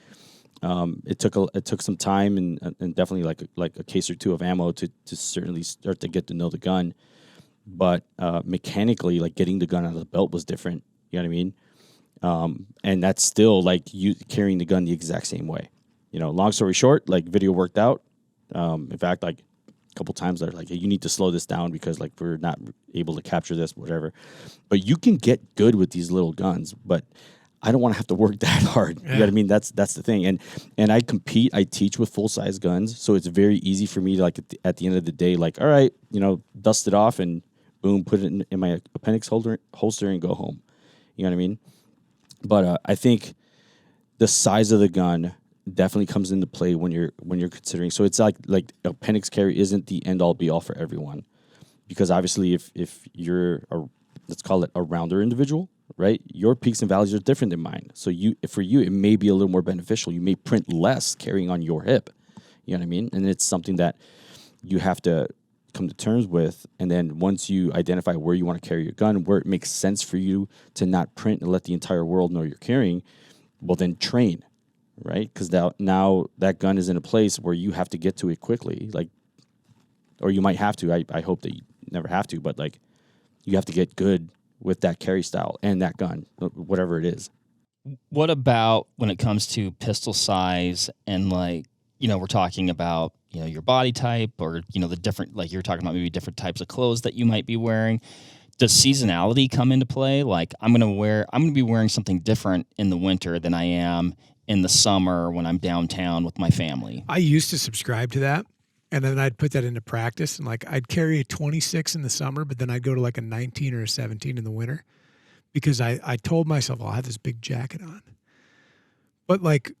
It took some time and definitely like a case or two of ammo to certainly start to get to know the gun, but mechanically, like getting the gun out of the belt was different. You know what I mean? And that's still like you carrying the gun the exact same way. You know, long story short, like video worked out. In fact, like a couple times they're like, hey, you need to slow this down because like we're not able to capture this, whatever. But you can get good with these little guns, but I don't want to have to work that hard. You know what I mean? That's the thing. And I compete, I teach with full size guns, so it's very easy for me to like at the end of the day, like, all right, you know, dust it off and boom, put it in my appendix holster and go home. You know what I mean? But I think the size of the gun definitely comes into play when you're considering. So it's like appendix carry isn't the end all be all for everyone, because obviously if you're let's call it a rounder individual, right? Your peaks and valleys are different than mine. So for you, it may be a little more beneficial. You may print less carrying on your hip. You know what I mean? And it's something that you have to come to terms with. And then once you identify where you want to carry your gun, where it makes sense for you to not print and let the entire world know you're carrying, well, then train, right? Because now that gun is in a place where you have to get to it quickly, like, or you might have to. I hope that you never have to, but like, you have to get good with that carry style and that gun, whatever it is. What about when it comes to pistol size and like, we're talking about, your body type or, the different, like you're talking about maybe different types of clothes that you might be wearing. Does seasonality come into play? Like I'm going to be wearing something different in the winter than I am in the summer when I'm downtown with my family. I used to subscribe to that, and then I'd put that into practice, and like I'd carry a 26 in the summer, but then I'd go to like a 19 or a 17 in the winter because I told myself, I'll have this big jacket on. But like,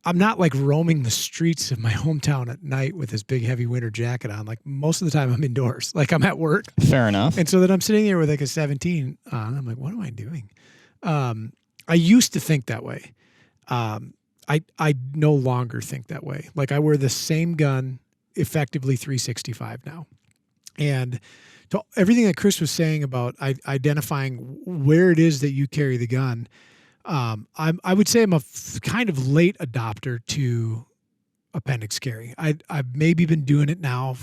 I'm not like roaming the streets of my hometown at night with this big heavy winter jacket on. Like most of the time I'm indoors, like I'm at work. Fair enough. And so then I'm sitting there with like a 17 on. I'm like, what am I doing? I used to think that way. I no longer think that way. Like I wear the same gun effectively 365 now. And to everything that Chris was saying about identifying where it is that you carry the gun, I would say I'm a kind of late adopter to appendix carry. I've maybe been doing it now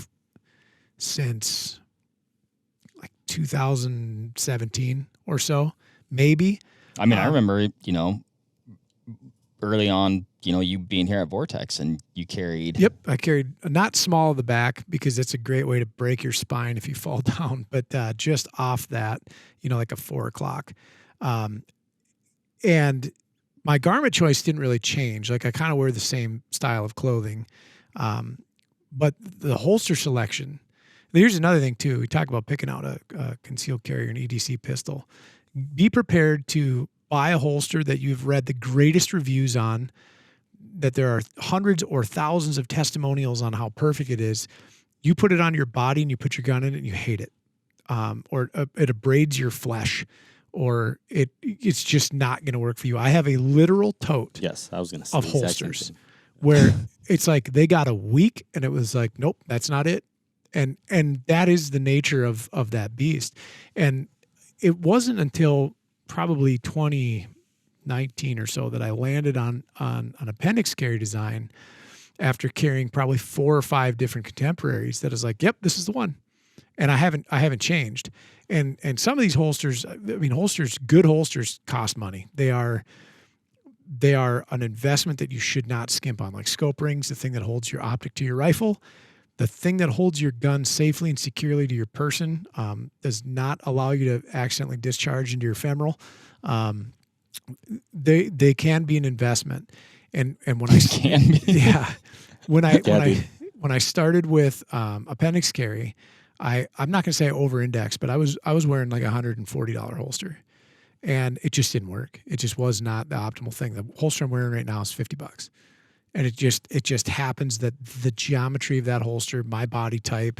since like 2017 or so, maybe. I mean, I remember, early on, you being here at Vortex and you carried. Yep. I carried not small of the back because it's a great way to break your spine if you fall down, but just off that, like a 4 o'clock. And my garment choice didn't really change. Like I kind of wear the same style of clothing. But the holster selection, here's another thing too. We talk about picking out a concealed carry, an EDC pistol. Be prepared to buy a holster that you've read the greatest reviews on, that there are hundreds or thousands of testimonials on how perfect it is. You put it on your body and you put your gun in it and you hate it. Or it abrades your flesh. Or it's just not going to work for you. I have a literal tote. Yes, I was going to say of holsters where it's like they got a week and it was like, nope, that's not it. And that is the nature of that beast. And it wasn't until probably 2019 or so that I landed on an appendix carry design after carrying probably 4 or 5 different contemporaries that is like, yep, this is the one. And I haven't changed. And some of these holsters, good holsters cost money. They are an investment that you should not skimp on. Like scope rings, the thing that holds your optic to your rifle, the thing that holds your gun safely and securely to your person, does not allow you to accidentally discharge into your femoral. They can be an investment. And when I can be. Yeah, when I started with appendix carry, I'm not going to say over-indexed, but I was wearing like $140 holster, and it just didn't work. It just was not the optimal thing. The holster I'm wearing right now is $50, and it just happens that the geometry of that holster, my body type,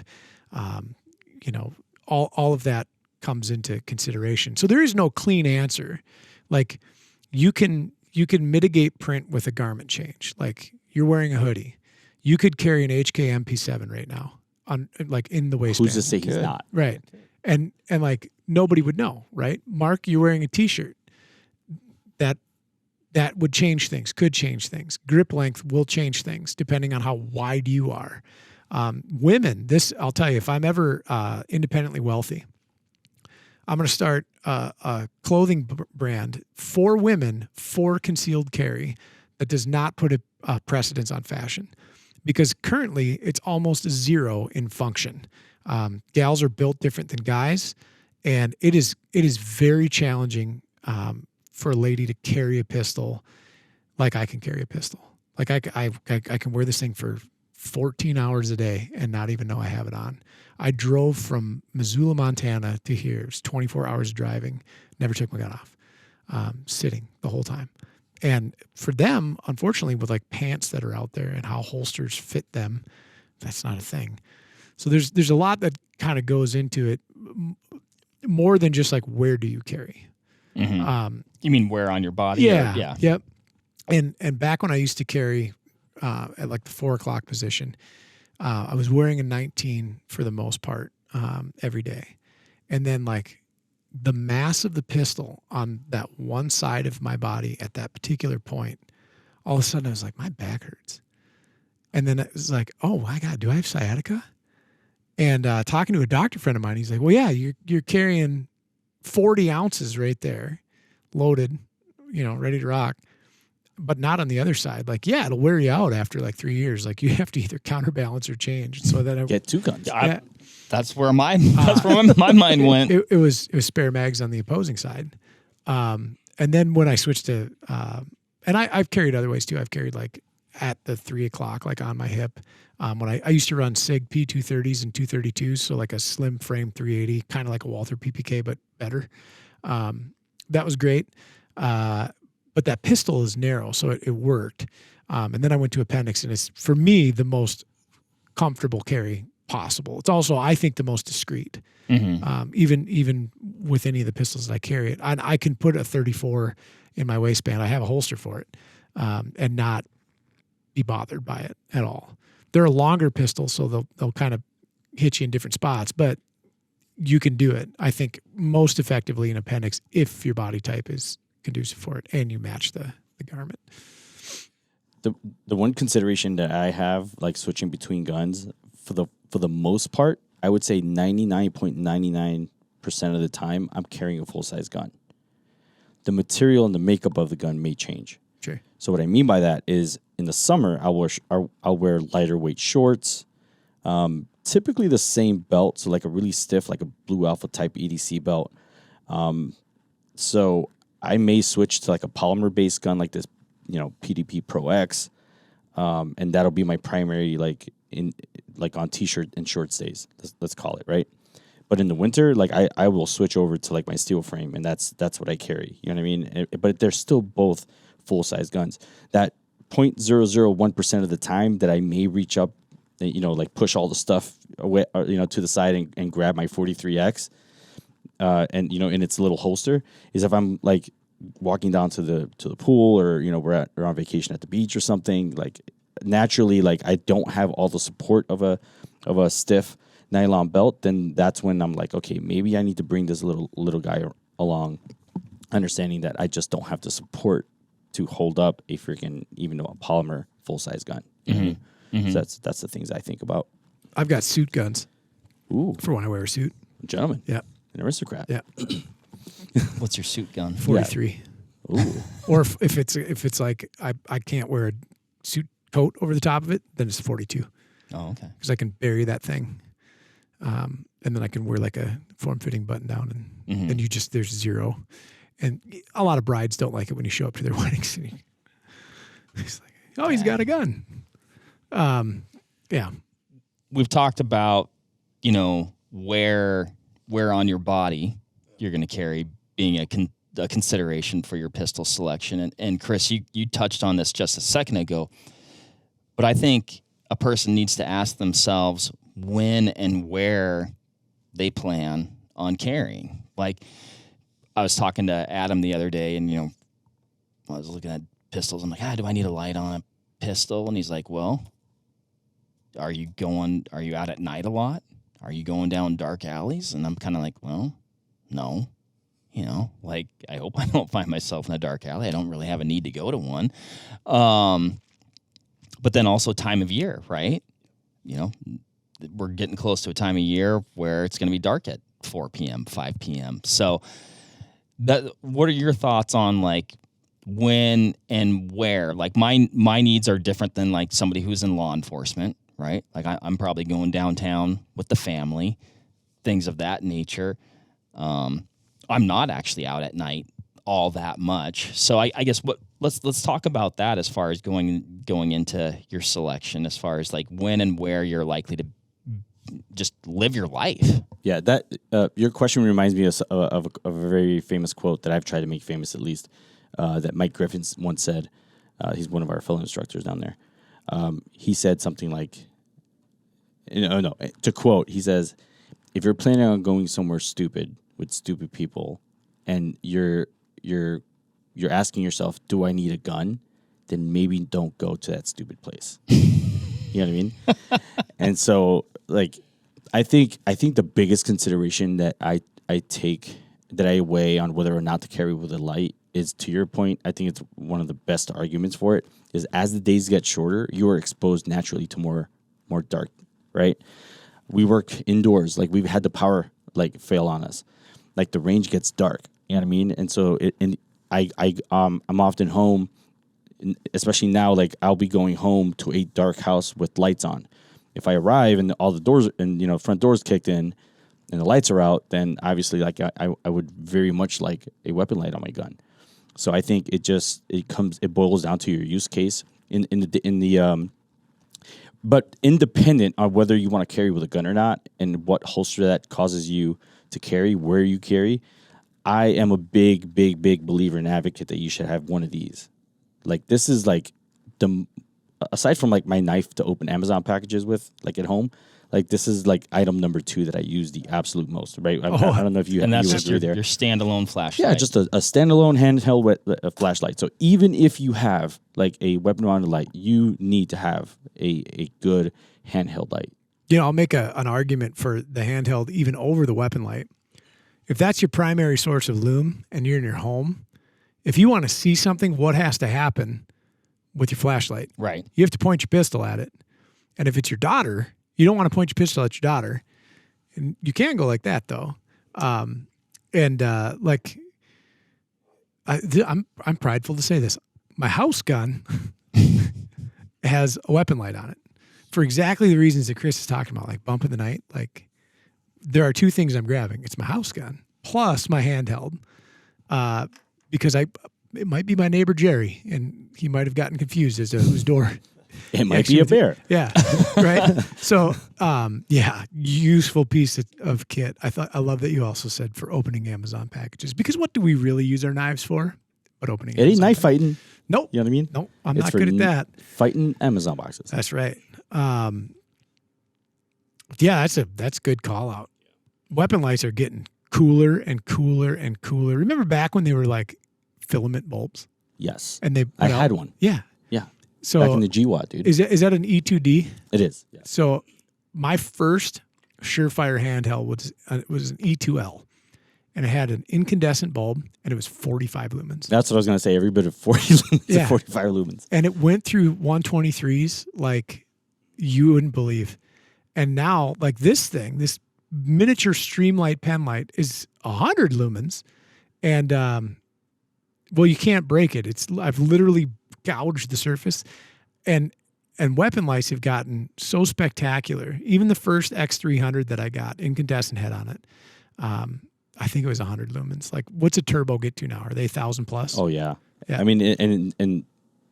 all of that comes into consideration. So there is no clean answer. Like you can mitigate print with a garment change. Like you're wearing a hoodie, you could carry an HK MP7 right now. Like in the waistband. Who's to say he's not? Right. And like nobody would know, right? Mark, you're wearing a t-shirt. That would change things, could change things. Grip length will change things depending on how wide you are. Women, I'll tell you, if I'm ever independently wealthy, I'm going to start a clothing brand for women for concealed carry that does not put a precedence on fashion. Because currently it's almost zero in function. Gals are built different than guys, and it is very challenging for a lady to carry a pistol like I can carry a pistol. Like I can wear this thing for 14 hours a day and not even know I have it on. I drove from Missoula, Montana to here. It was 24 hours of driving. Never took my gun off, sitting the whole time. And for them, unfortunately, with like pants that are out there and how holsters fit them, that's not a thing. So there's a lot that kind of goes into it, more than just like where do you carry. Mm-hmm. You mean where on your body? Yeah. Yeah. Yep. And back when I used to carry at like the 4 o'clock position, I was wearing a 19 for the most part every day, and then like the mass of the pistol on that one side of my body at that particular point, all of a sudden I was like, my back hurts. And then it was like, oh my God, do I have sciatica? And talking to a doctor friend of mine, he's like, well, yeah, you're carrying 40 ounces right there, loaded, ready to rock. but not on the other side. Like, yeah, it'll wear you out after like 3 years. Like you have to either counterbalance or change. So then Get two guns. yeah, That's where my my mind went. it was spare mags on the opposing side. And then when I switched to, and I've carried other ways too. I've carried like at the 3 o'clock, like on my hip. When I used to run SIG P230s and 232s, so like a slim frame 380, kind of like a Walther PPK, but better. That was great. But that pistol is narrow, so it worked. And then I went to Appendix, and it's, for me, the most comfortable carry possible. It's also, I think, the most discreet. Even with any of the pistols that I carry it. I can put a 34 in my waistband. I have a holster for it, and not be bothered by it at all. They're a longer pistol, so they'll kind of hit you in different spots, but you can do it, I think, most effectively in Appendix if your body type is conducive for it and you match the garment. The one consideration that I have, like switching between guns, for the most part, I would say 99.99% of the time, I'm carrying a full-size gun. The material and the makeup of the gun may change. Sure. So what I mean by that is, in the summer, I'll wear lighter weight shorts, typically the same belt, so like a really stiff, like a Blue Alpha type EDC belt. So I may switch to like a polymer-based gun like this, PDP Pro X, and that'll be my primary, like on t-shirt and short stays. Let's call it, right? But in the winter, like I will switch over to like my steel frame, and that's what I carry. You know what I mean? But they're still both full-size guns. That 0.001% of the time that I may reach up, like push all the stuff away, to the side and grab my 43X, and in its little holster, is if I'm like walking down to the pool, or we're on vacation at the beach or something. Like naturally, like I don't have all the support of a stiff nylon belt. Then that's when I'm like, okay, maybe I need to bring this little guy along, understanding that I just don't have the support to hold up a freaking even a polymer full size gun. So that's the things I think about. I've got suit guns. Ooh, for when I wear a suit. Gentleman. Yeah. An aristocrat. Yeah. What's your suit gun? 43. Yeah. Ooh. Or if it's like I can't wear a suit coat over the top of it, then it's 42. Oh, okay. Because I can bury that thing, and then I can wear like a form-fitting button-down, and then there's zero. And a lot of brides don't like it when you show up to their weddings. And he's like, oh, he's got a gun. Yeah. We've talked about, where on your body you're going to carry being a consideration for your pistol selection. And Chris, you touched on this just a second ago, but I think a person needs to ask themselves when and where they plan on carrying. Like, I was talking to Adam the other day, and, I was looking at pistols. I'm like, do I need a light on a pistol? And he's like, well, are you out at night a lot? Are you going down dark alleys? And I'm kind of like, well, no. I hope I don't find myself in a dark alley. I don't really have a need to go to one. But then also time of year, right? We're getting close to a time of year where it's going to be dark at 4 p.m., 5 p.m. So what are your thoughts on like when and where? Like my needs are different than like somebody who's in law enforcement, right? Like I'm probably going downtown with the family, things of that nature. I'm not actually out at night all that much. So I guess let's talk about that as far as going into your selection, as far as like when and where you're likely to just live your life. Yeah, that your question reminds me of a very famous quote that I've tried to make famous, at least, that Mike Griffin once said. He's one of our fellow instructors down there. He said something like, to quote, he says, if you're planning on going somewhere stupid with stupid people, and you're asking yourself, do I need a gun? Then maybe don't go to that stupid place. You know what I mean? And so, like, I think the biggest consideration that I weigh on whether or not to carry with a light is, to your point, I think it's one of the best arguments for it, is as the days get shorter, you are exposed naturally to more dark, right? We work indoors, like we've had the power like fail on us. Like the range gets dark, you know what I mean? And so I'm often home, especially now, like I'll be going home to a dark house with lights on. If I arrive and all the doors and front doors kicked in and the lights are out, then obviously like I would very much like a weapon light on my gun. So I think it boils down to your use case but independent on whether you want to carry with a gun or not and what holster that causes you to carry, where you carry. I am a big believer and advocate that you should have one of these. Like this is like aside from like my knife to open Amazon packages with, like at home, like this is like item number 2 that I use the absolute most, right? I don't know if you and that's you just agree your there. standalone flashlight. Yeah, just a standalone handheld flashlight. So even if you have like a weapon-mounted light, you need to have a good handheld light. I'll make an argument for the handheld even over the weapon light. If that's your primary source of lume and you're in your home, if you want to see something, what has to happen with your flashlight? Right. You have to point your pistol at it. And if it's your daughter, you don't want to point your pistol at your daughter. And you can go like that though. I'm prideful to say this. My house gun has a weapon light on it for exactly the reasons that Chris is talking about, like bump in the night. Like there are 2 things I'm grabbing. It's my house gun plus my handheld, because it might be my neighbor Jerry, and he might have gotten confused as to whose door. It might be a bear. Yeah. Right. So, useful piece of kit. I love that you also said for opening Amazon packages, because what do we really use our knives for? But opening. It ain't knife fighting. Nope. You know what I mean? Nope. I'm not good at that. Fighting Amazon boxes. That's right. That's a good call out. Weapon lights are getting cooler and cooler and cooler. Remember back when they were like filament bulbs? Yes. And I had one. Yeah. Yeah. So back in the GWAT, dude. Is that an E2D? It is. Yeah. So my first Surefire handheld was an E2L, and it had an incandescent bulb, and it was 45 lumens. That's what I was going to say. Every bit of 40 lumens Yeah. to 45 lumens. And it went through 123s like you wouldn't believe. And now, like this miniature Streamlight pen light is 100 lumens, and you can't break it. I've literally gouged the surface, and weapon lights have gotten so spectacular. Even the first X300 that I got, incandescent head on it, I think it was 100 lumens. Like, what's a turbo get to now? Are they 1,000 plus? Oh yeah. Yeah. I mean, and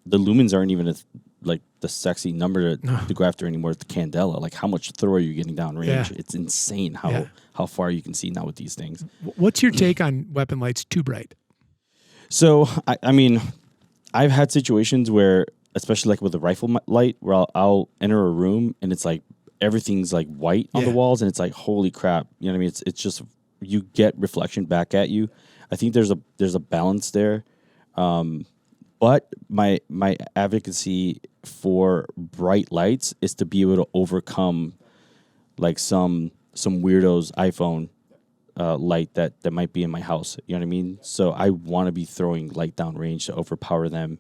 the lumens aren't even like the sexy number to go after anymore. It's the candela. Like, how much throw are you getting down range? Yeah. It's insane how far you can see now with these things. What's your take on weapon lights too bright? So I mean, I've had situations where, especially like with the rifle light, where I'll enter a room and it's like everything's like white on the walls, and it's like, holy crap. You know what I mean? It's just, you get reflection back at you. I think there's a balance there. But my advocacy for bright lights is to be able to overcome like some weirdo's iPhone light that might be in my house. You know what I mean? So I want to be throwing light down range to overpower them,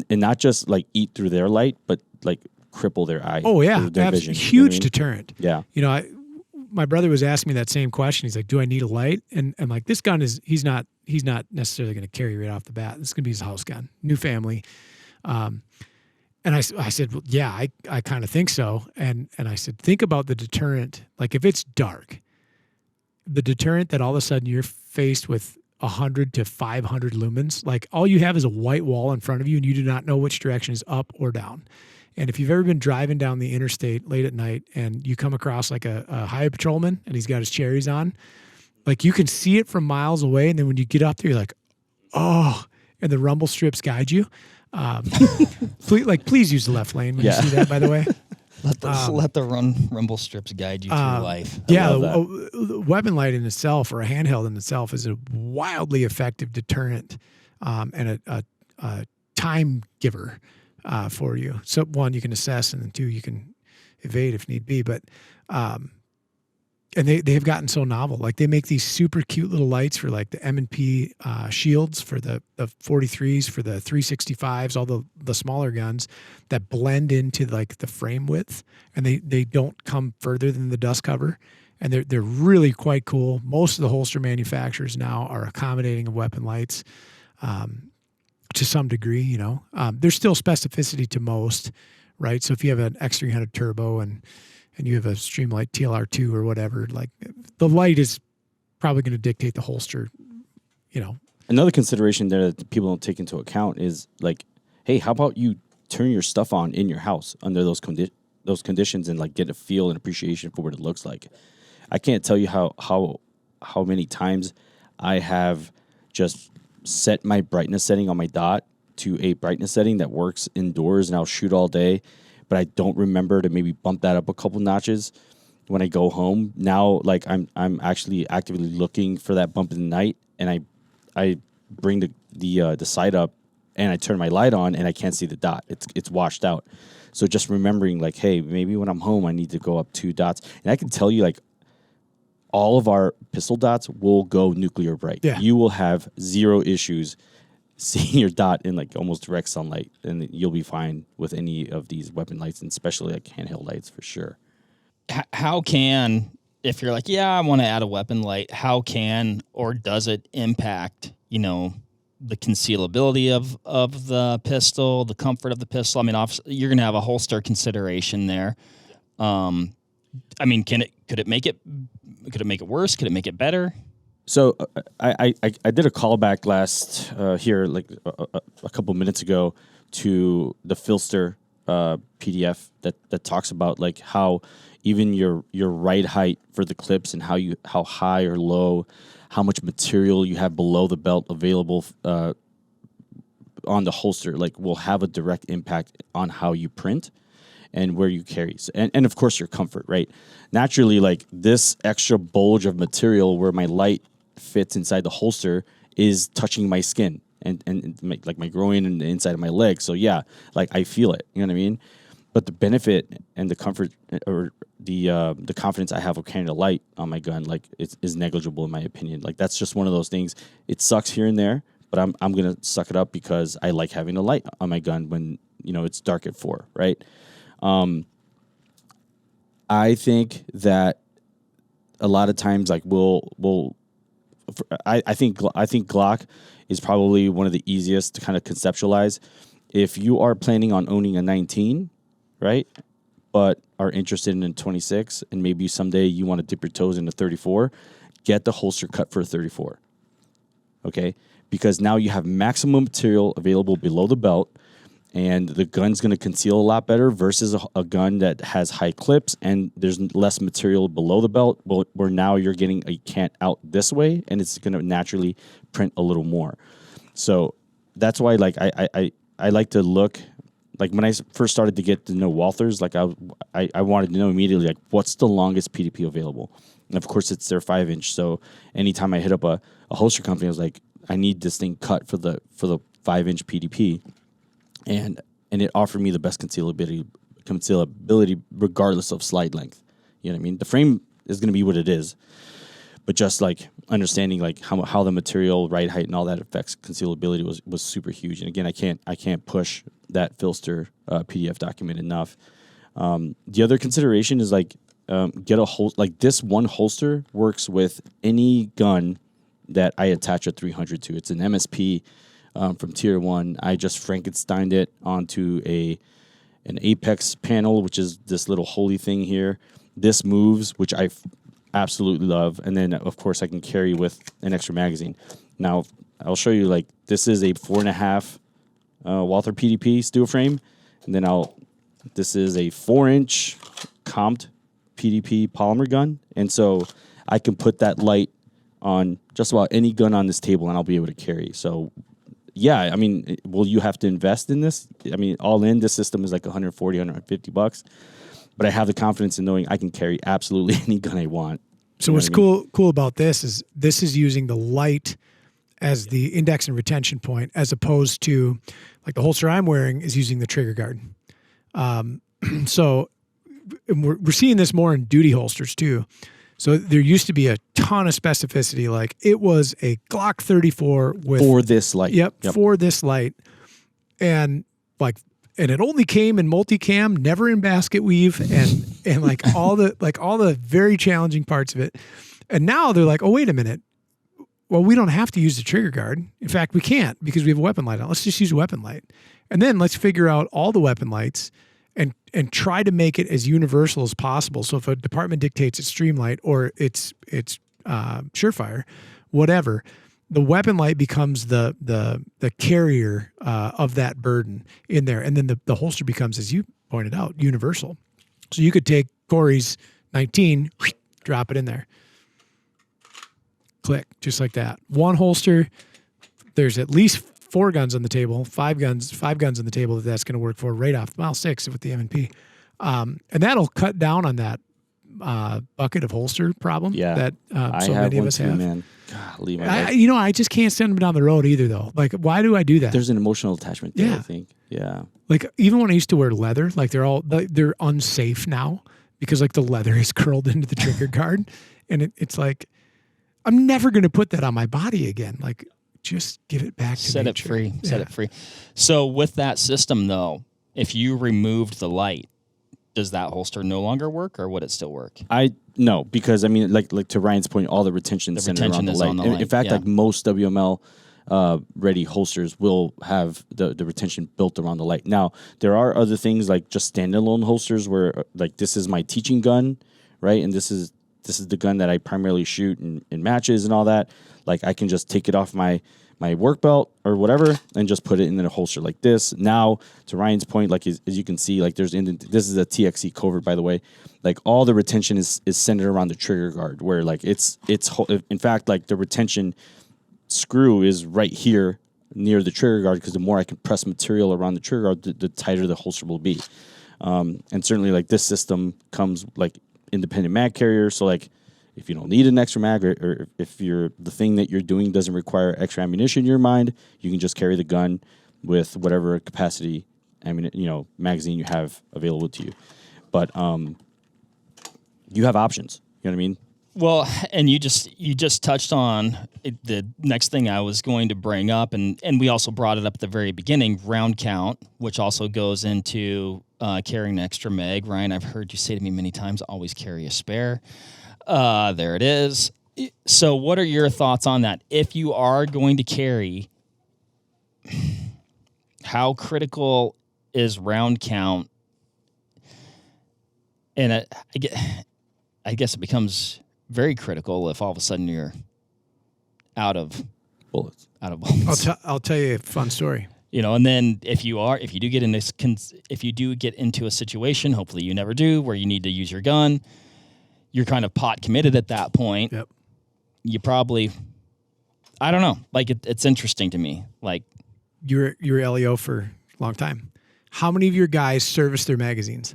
and not just like eat through their light, but like cripple their eye. Oh yeah, their vision. huge You know what I mean? deterrent. Yeah. My brother was asking me that same question. He's like, "Do I need a light?" And I'm like, "This gun he's not necessarily going to carry right off the bat. This is going to be his house gun, new family." And I said, well, yeah, I kind of think so. And I said, think about the deterrent. Like if it's dark, the deterrent that all of a sudden you're faced with 100 to 500 lumens, like all you have is a white wall in front of you and you do not know which direction is up or down. And if you've ever been driving down the interstate late at night and you come across like a highway patrolman and he's got his cherries on, like you can see it from miles away. And then when you get up there, you're like, oh, and the rumble strips guide you. Please use the left lane when you see that, by the way. Let the rumble strips guide you through life. The weapon light in itself, or a handheld in itself, is a wildly effective deterrent and a time giver for you. So one, you can assess, and then two, you can evade if need be. But and they have gotten so novel. Like they make these super cute little lights for like the M&P shields, for the 43s, for the 365s, all the smaller guns that blend into like the frame width, and they don't come further than the dust cover, and they're really quite cool. Most of the holster manufacturers now are accommodating of weapon lights. to some degree, you know. There's still specificity to most, right? So if you have an X300 turbo and you have a Streamlight TLR2 or whatever, like the light is probably going to dictate the holster, you know. Another consideration there that people don't take into account is like, hey, how about you turn your stuff on in your house under those conditions and like get a feel and appreciation for what it looks like. I can't tell you how many times I have just set my brightness setting on my dot to a brightness setting that works indoors and I'll shoot all day, but I don't remember to maybe bump that up a couple notches when I go home. Now, like I'm actually actively looking for that bump in the night, and I bring the sight up and I turn my light on and I can't see the dot. It's washed out. So just remembering like, hey, maybe when I'm home I need to go up 2 dots. And I can tell you like all of our pistol dots will go nuclear bright. Yeah. You will have zero issues seeing your dot in like almost direct sunlight, and you'll be fine with any of these weapon lights, and especially like handheld lights for sure. How can, if you're like, yeah, I want to add a weapon light, how can or does it impact, you know, the concealability of the pistol, the comfort of the pistol? I mean, obviously, you're going to have a holster consideration there. I mean, could it make it worse? Could it make it better? So I did a callback last here like a couple minutes ago to the Filster PDF that talks about like how even your right height for the clips and how high or low, how much material you have below the belt available on the holster, like will have a direct impact on how you print and where you carry. And of course your comfort, right? Naturally, like this extra bulge of material where my light fits inside the holster is touching my skin and like my groin and the inside of my leg. So yeah, like I feel it, you know what I mean? But the benefit and the comfort or the confidence I have of carrying a light on my gun, like is negligible in my opinion. Like that's just one of those things. It sucks here and there, but I'm gonna suck it up because I like having a light on my gun when, you know, it's dark at 4, right? I think that a lot of times, like I think Glock is probably one of the easiest to kind of conceptualize. If you are planning on owning a 19, right, but are interested in a 26, and maybe someday you want to dip your toes into 34, get the holster cut for a 34. Okay, because now you have maximum material available below the belt, and the gun's going to conceal a lot better versus a gun that has high clips and there's less material below the belt, where now you're getting a cant out this way and it's going to naturally print a little more. So that's why like I like to look, like when I first started to get to know Walthers, like I wanted to know immediately like what's the longest PDP available. And of course it's their 5-inch. So anytime I hit up a holster company, I was like, I need this thing cut for the 5-inch PDP. And it offered me the best concealability regardless of slide length. You know what I mean? The frame is going to be what it is, but just like understanding like how the material, right height, and all that affects concealability was super huge. And again, I can't push that Filster PDF document enough. The other consideration is like get a like this one holster works with any gun that I attach a 300 to. It's an MSP. From Tier 1, I just Frankensteined it onto an Apex panel, which is this little holy thing here. This moves, which I absolutely love. And then, of course, I can carry with an extra magazine. Now, I'll show you, like, this is a 4.5 Walther PDP steel frame. And then this is a 4-inch comped PDP polymer gun. And so I can put that light on just about any gun on this table and I'll be able to carry. So yeah, I mean, will you have to invest in this? I mean, all in, this system is like $140, $150, but I have the confidence in knowing I can carry absolutely any gun I want. So what's cool about this is using the light as the index and retention point, as opposed to like the holster I'm wearing is using the trigger guard. So we're seeing this more in duty holsters too. So there used to be a ton of specificity. Like it was a Glock 34 with for this light. Yep. For this light. And it only came in multicam, never in basket weave, and like all the very challenging parts of it. And now they're like, oh, wait a minute. well, we don't have to use the trigger guard. In fact, we can't because we have a weapon light on. Let's just use a weapon light. And then let's figure out all the weapon lights and try to make it as universal as possible. So if a department dictates it's Streamlight or it's Surefire, whatever, the weapon light becomes the carrier of that burden in there. And then the holster becomes, as you pointed out, universal. So you could take Corey's 19, drop it in there. Click, just like that. One holster, there's at least 4 guns on the table, 5 guns on the table that's going to work for right off mile 6 with the M&P. And that'll cut down on that bucket of holster problem that so many of us have. Man. Golly, I just can't send them down the road either, though. Like, why do I do that? There's an emotional attachment there, I think. Yeah. Like, even when I used to wear leather, like they're unsafe now because like the leather is curled into the trigger guard. And it's like, I'm never going to put that on my body again. Like, just give it back to Set nature. it free. Yeah. Set it free. So with that system, though, if you removed the light, does that holster no longer work, or would it still work? No, because I mean, like to Ryan's point, all the retention is centered around the light. In fact, like most WML ready holsters will have the retention built around the light. Now, there are other things like just standalone holsters where like this is my teaching gun, right? And this is the gun that I primarily shoot in matches and all that. Like I can just take it off my work belt or whatever and just put it in a holster like this. Now, to Ryan's point, like as you can see, like this is a TXE covert, by the way. Like all the retention is centered around the trigger guard, where like it's in fact like the retention screw is right here near the trigger guard, because the more I can press material around the trigger guard, the tighter the holster will be. And certainly like this system comes like independent mag carrier, so like if you don't need an extra mag, or if the thing that you're doing doesn't require extra ammunition in your mind, you can just carry the gun with whatever capacity magazine you have available to you. But you have options. You know what I mean? Well, and you just touched on the next thing I was going to bring up, and we also brought it up at the very beginning, round count, which also goes into carrying an extra mag. Ryan, I've heard you say to me many times, always carry a spare. There it is. So what are your thoughts on that? If you are going to carry, how critical is round count? And I guess it becomes very critical if all of a sudden you're out of bullets. I'll tell you a fun story. And then if you do get into a situation, hopefully you never do, where you need to use your gun, you're kind of pot committed at that point. Yep. You probably, I don't know. Like it's interesting to me. Like you're LEO for a long time. How many of your guys service their magazines?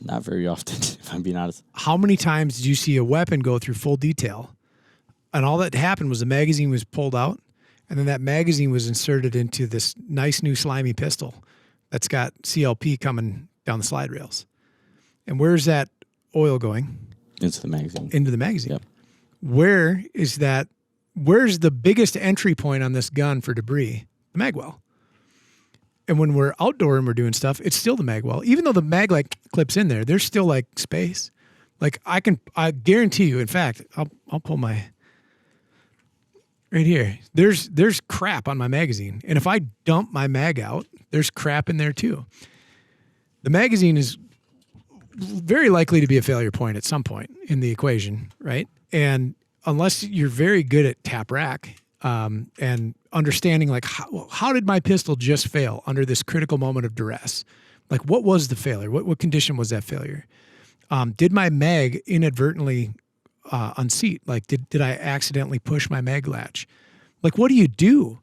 Not very often, if I'm being honest. How many times did you see a weapon go through full detail, and all that happened was the magazine was pulled out, and then that magazine was inserted into this nice new slimy pistol that's got CLP coming down the slide rails? And where's that oil going? Into the magazine. Into the magazine. Yep. Where's the biggest entry point on this gun for debris? The mag well. And when we're outdoor and we're doing stuff, it's still the mag well. Even though the mag like clips in there, there's still like space. Like I guarantee you, in fact, I'll pull my right here. There's crap on my magazine. And if I dump my mag out, there's crap in there too. The magazine is very likely to be a failure point at some point in the equation, right? And unless you're very good at tap rack and understanding like how did my pistol just fail under this critical moment of duress? Like what was the failure? What condition was that failure? Did my mag inadvertently unseat? Like did I accidentally push my mag latch? Like what do?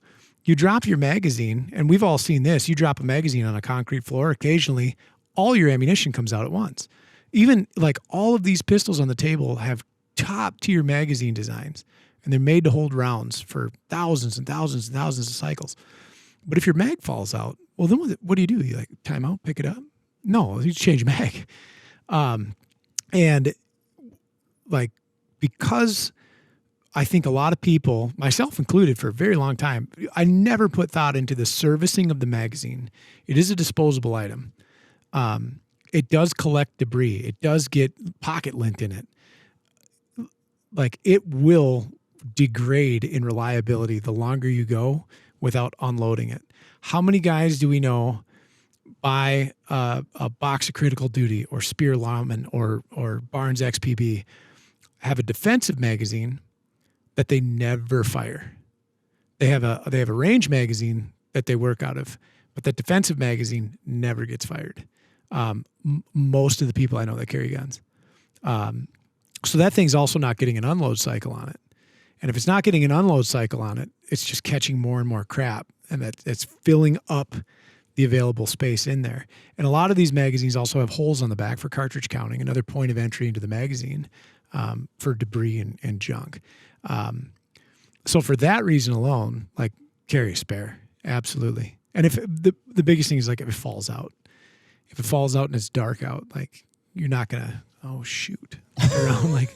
You drop your magazine, and we've all seen this. You drop a magazine on a concrete floor, occasionally all your ammunition comes out at once. Even like all of these pistols on the table have top tier magazine designs, and they're made to hold rounds for thousands and thousands and thousands of cycles. But if your mag falls out, well, then what do? You like time out, pick it up? No, you change mag. And like, because I think a lot of people, myself included for a very long time, I never put thought into the servicing of the magazine. It is a disposable item. It does collect debris. It does get pocket lint in it. Like it will degrade in reliability the longer you go without unloading it. How many guys do we know buy a box of Critical Duty or Spear Lawman or Barnes XPB, have a defensive magazine that they never fire? They have a range magazine that they work out of, but that defensive magazine never gets fired. Most of the people I know that carry guns. So that thing's also not getting an unload cycle on it. And if it's not getting an unload cycle on it, it's just catching more and more crap, and it's filling up the available space in there. And a lot of these magazines also have holes on the back for cartridge counting, another point of entry into the magazine for debris and junk. So for that reason alone, like, carry a spare, absolutely. And if the biggest thing is, like, if it falls out. If it falls out and it's dark out, like, you're not gonna, oh shoot, around like,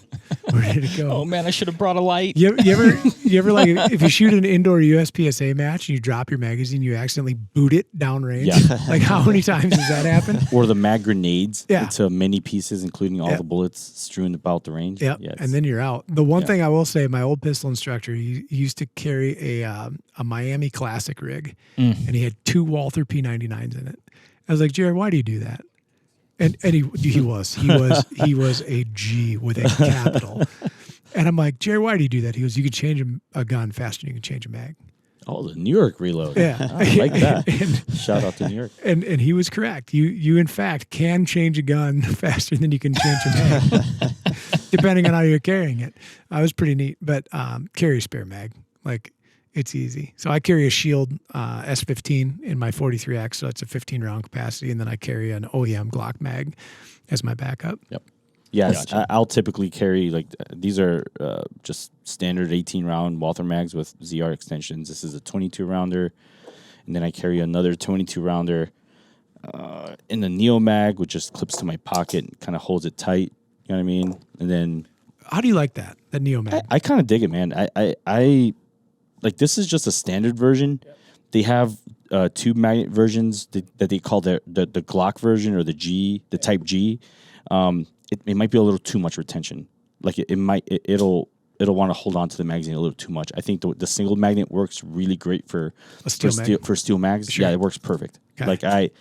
where did it go? Oh man, I should have brought a light. You ever like, if you shoot an indoor USPSA match and you drop your magazine, you accidentally boot it downrange? Yeah. Like, how many times does that happen? Or the mag grenades Yeah. into many pieces, including all the bullets strewn about the range. Yep. Yeah, And then you're out. The one thing I will say, my old pistol instructor, he used to carry a Miami Classic rig, and he had 2 Walther P99s in it. I was like, Jared, why do you do that? And he was a G with a capital. And I'm like, Jared, why do you do that? He goes, you could change a gun faster than you can change a mag. Oh, the New York reload. Yeah. I like that. And Shout out to New York. And he was correct. You in fact can change a gun faster than you can change a mag, depending on how you're carrying it. It was pretty neat. But carry a spare mag. Like, it's easy. So I carry a Shield S15 in my 43X, so it's a 15-round capacity, and then I carry an OEM Glock mag as my backup. Yep. Yes, Gotcha. I'll typically carry, like, these are just standard 18-round Walther mags with ZR extensions. This is a 22-rounder, and then I carry another 22-rounder in the NeoMag, which just clips to my pocket and kind of holds it tight. You know what I mean? And then, How do you like that NeoMag? I kind of dig it, man. I like, this is just a standard version. Yep. They have 2 magnet versions that they call the Glock version, or the Type G. It might be a little too much retention. Like, it'll want to hold on to the magazine a little too much. I think the single magnet works really great for steel mags. Sure. Yeah, it works perfect. Okay. Like, I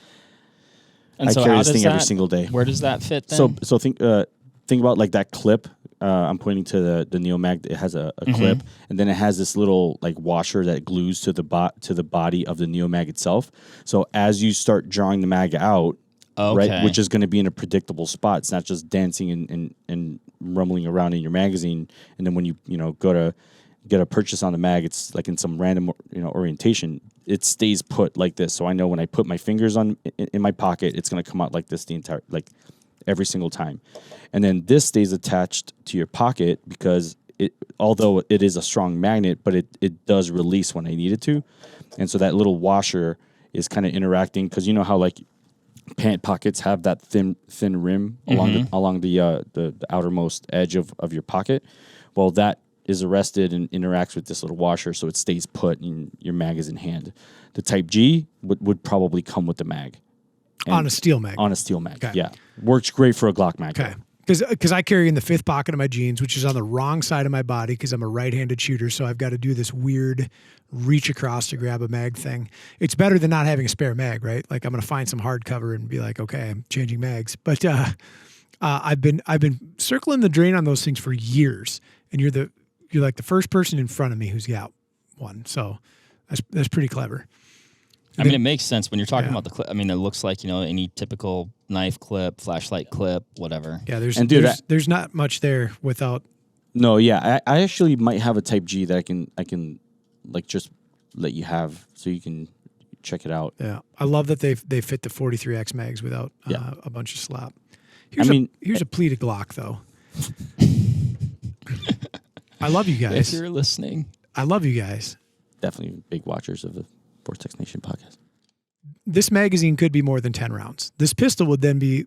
so carry how this does thing every that- single day. Where does that fit then? So think about, like, that clip. I'm pointing to the NeoMag. It has a clip, and then it has this little, like, washer that glues to the body of the NeoMag itself. So as you start drawing the mag out, right, which is going to be in a predictable spot. It's not just dancing and rumbling around in your magazine. And then when you go to get a purchase on the mag, it's like in some random orientation. It stays put like this. So I know when I put my fingers in my pocket, it's going to come out like this every single time. And then this stays attached to your pocket because although it is a strong magnet, but it does release when I need it to. And so that little washer is kind of interacting, because you know how, like, pant pockets have that thin rim along the outermost edge of your pocket. Well, that is arrested and interacts with this little washer, so it stays put and your mag is in hand. The Type G would probably come with the mag. On a steel mag. On a steel mag, Okay. yeah. Works great for a Glock mag. Okay. Because I carry in the 5th pocket of my jeans, which is on the wrong side of my body because I'm a right-handed shooter, so I've got to do this weird reach across to grab a mag thing. It's better than not having a spare mag, right? Like, I'm going to find some hardcover and be like, okay, I'm changing mags. But I've been circling the drain on those things for years, and you're like the first person in front of me who's got one. So that's pretty clever. I mean, it makes sense when you're talking about the clip. I mean, it looks like, any typical knife clip, flashlight clip, whatever. Yeah, there's not much there without. No, yeah, I actually might have a Type G that I can like just let you have so you can check it out. Yeah, I love that they fit the 43X mags without a bunch of slop. Here's a pleated Glock though. I love you guys. If you're listening, I love you guys. Definitely big watchers of the Vortex Nation podcast. This magazine could be more than 10 rounds. This pistol would then be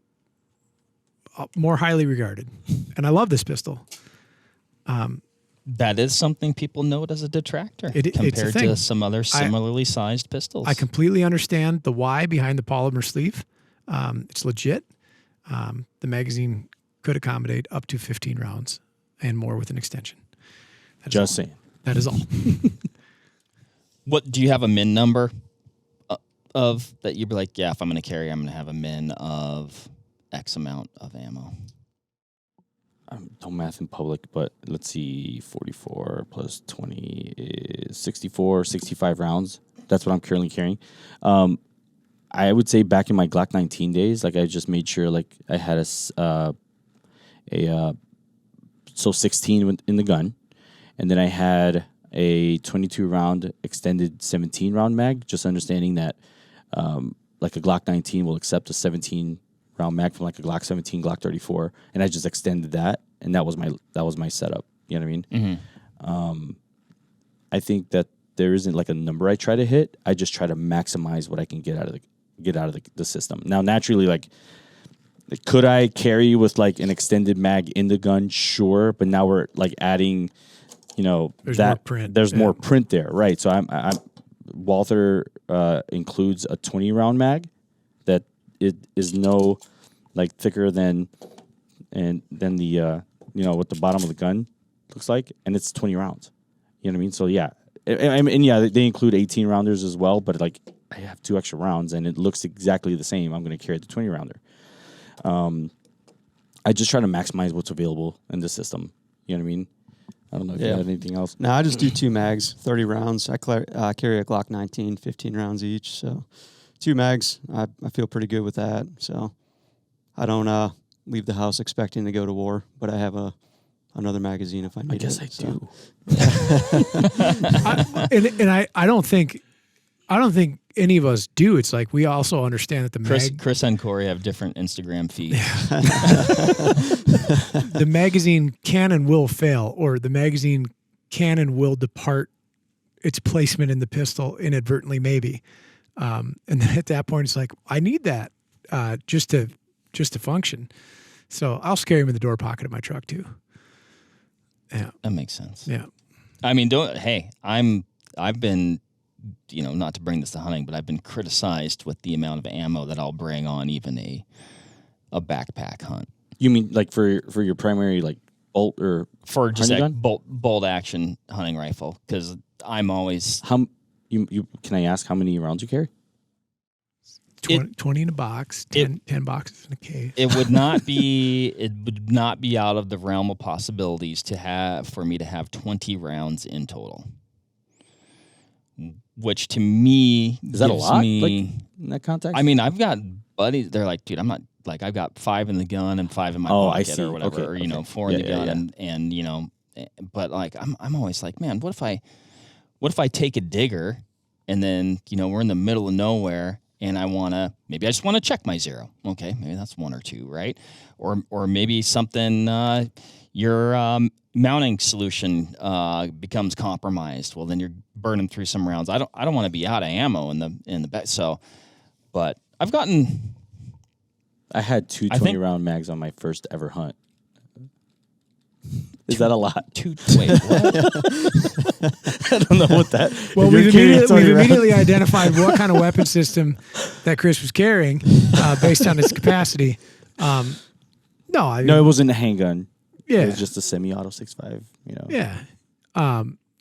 more highly regarded. And I love this pistol. that is something people note as a detractor it's a compared thing. to some other similarly sized pistols. I completely understand the why behind the polymer sleeve. It's legit. The magazine could accommodate up to 15 rounds and more with an extension. Just saying. That is all. What do you have a min number of that you'd be like, yeah, if I'm going to carry, I'm going to have a min of X amount of ammo? Don't math in public, but let's see, 44 plus 20 is 64, 65 rounds. That's what I'm currently carrying. I would say back in my Glock 19 days, like I just made sure like I had so 16 in the gun, and then I had a 22 round extended 17 round mag, just understanding that like a Glock 19 will accept a 17 round mag from like a Glock 17, Glock 34, and I just extended that, and that was my setup. You know what I mean? Mm-hmm. I think that there isn't like a number I try to hit. I just try to maximize what I can get out of the system. Now, naturally, like could I carry with like an extended mag in the gun? Sure, but now we're like adding, there's more print. There's more print there, right? So I'm Walther includes a 20 round mag that it is no like thicker than the what the bottom of the gun looks like, and it's 20 rounds. You know what I mean? So yeah, and yeah, they include 18 rounders as well, but like I have 2 extra rounds and it looks exactly the same. I'm going to carry the 20 rounder. I just try to maximize what's available in the system. You know what I mean? I don't know if you had anything else. No, I just do 2 mags, 30 rounds. I carry a Glock 19, 15 rounds each. So 2 mags, I feel pretty good with that. So I don't leave the house expecting to go to war, but I have another magazine if I need it. I guess I do. I don't think any of us do. It's like we also understand that Chris and Corey have different Instagram feeds. The magazine can and will fail, or the magazine can and will depart its placement in the pistol inadvertently, maybe. And then at that point, it's like I need that just to function. So I'll carry him in the door pocket of my truck too. Yeah, that makes sense. Yeah, I mean, I've been, not to bring this to hunting, but I've been criticized with the amount of ammo that I'll bring on even a backpack hunt. You mean like for your primary like bolt or for just like gun? bolt action hunting rifle? Because I'm always you can I ask how many rounds you carry? 20 in a box, 10 boxes in a case. It would not be out of the realm of possibilities for me to have 20 rounds in total. Which to me is that a lot? Like, in that context? I mean, I've got buddies. They're like, dude, I'm not like I've got 5 in the gun and 5 in my pocket or whatever, okay, or 4 in the gun, and but like I'm always like, man, what if I take a digger and then we're in the middle of nowhere. And I just want to check my zero. Okay, maybe that's 1 or 2, right? Or maybe something, your mounting solution becomes compromised. Well, then you're burning through some rounds. I don't want to be out of ammo in the back. So, but I had 2 20-round mags on my first ever hunt. Is that a lot? Wait, what? I don't know what that. Well, we've immediately identified what kind of weapon system that Chris was carrying based on its capacity. No, it wasn't a handgun. Yeah, it was just a semi-auto 6.5. Yeah,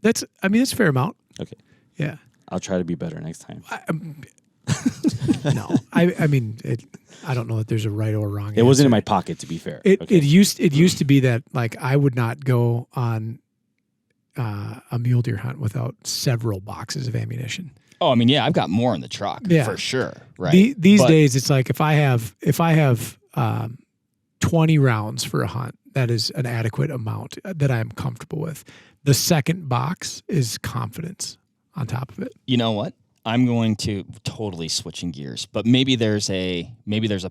that's a fair amount. Okay. Yeah, I'll try to be better next time. No, I don't know that there's a right or wrong answer. It wasn't in my pocket, to be fair. It used to be that like I would not go on a mule deer hunt without several boxes of ammunition. Oh, I mean, yeah, I've got more in the truck for sure. Right. These days, it's like if I have 20 rounds for a hunt, that is an adequate amount that I'm comfortable with. The second box is confidence on top of it. You know what? I'm going to totally switching gears, but maybe there's a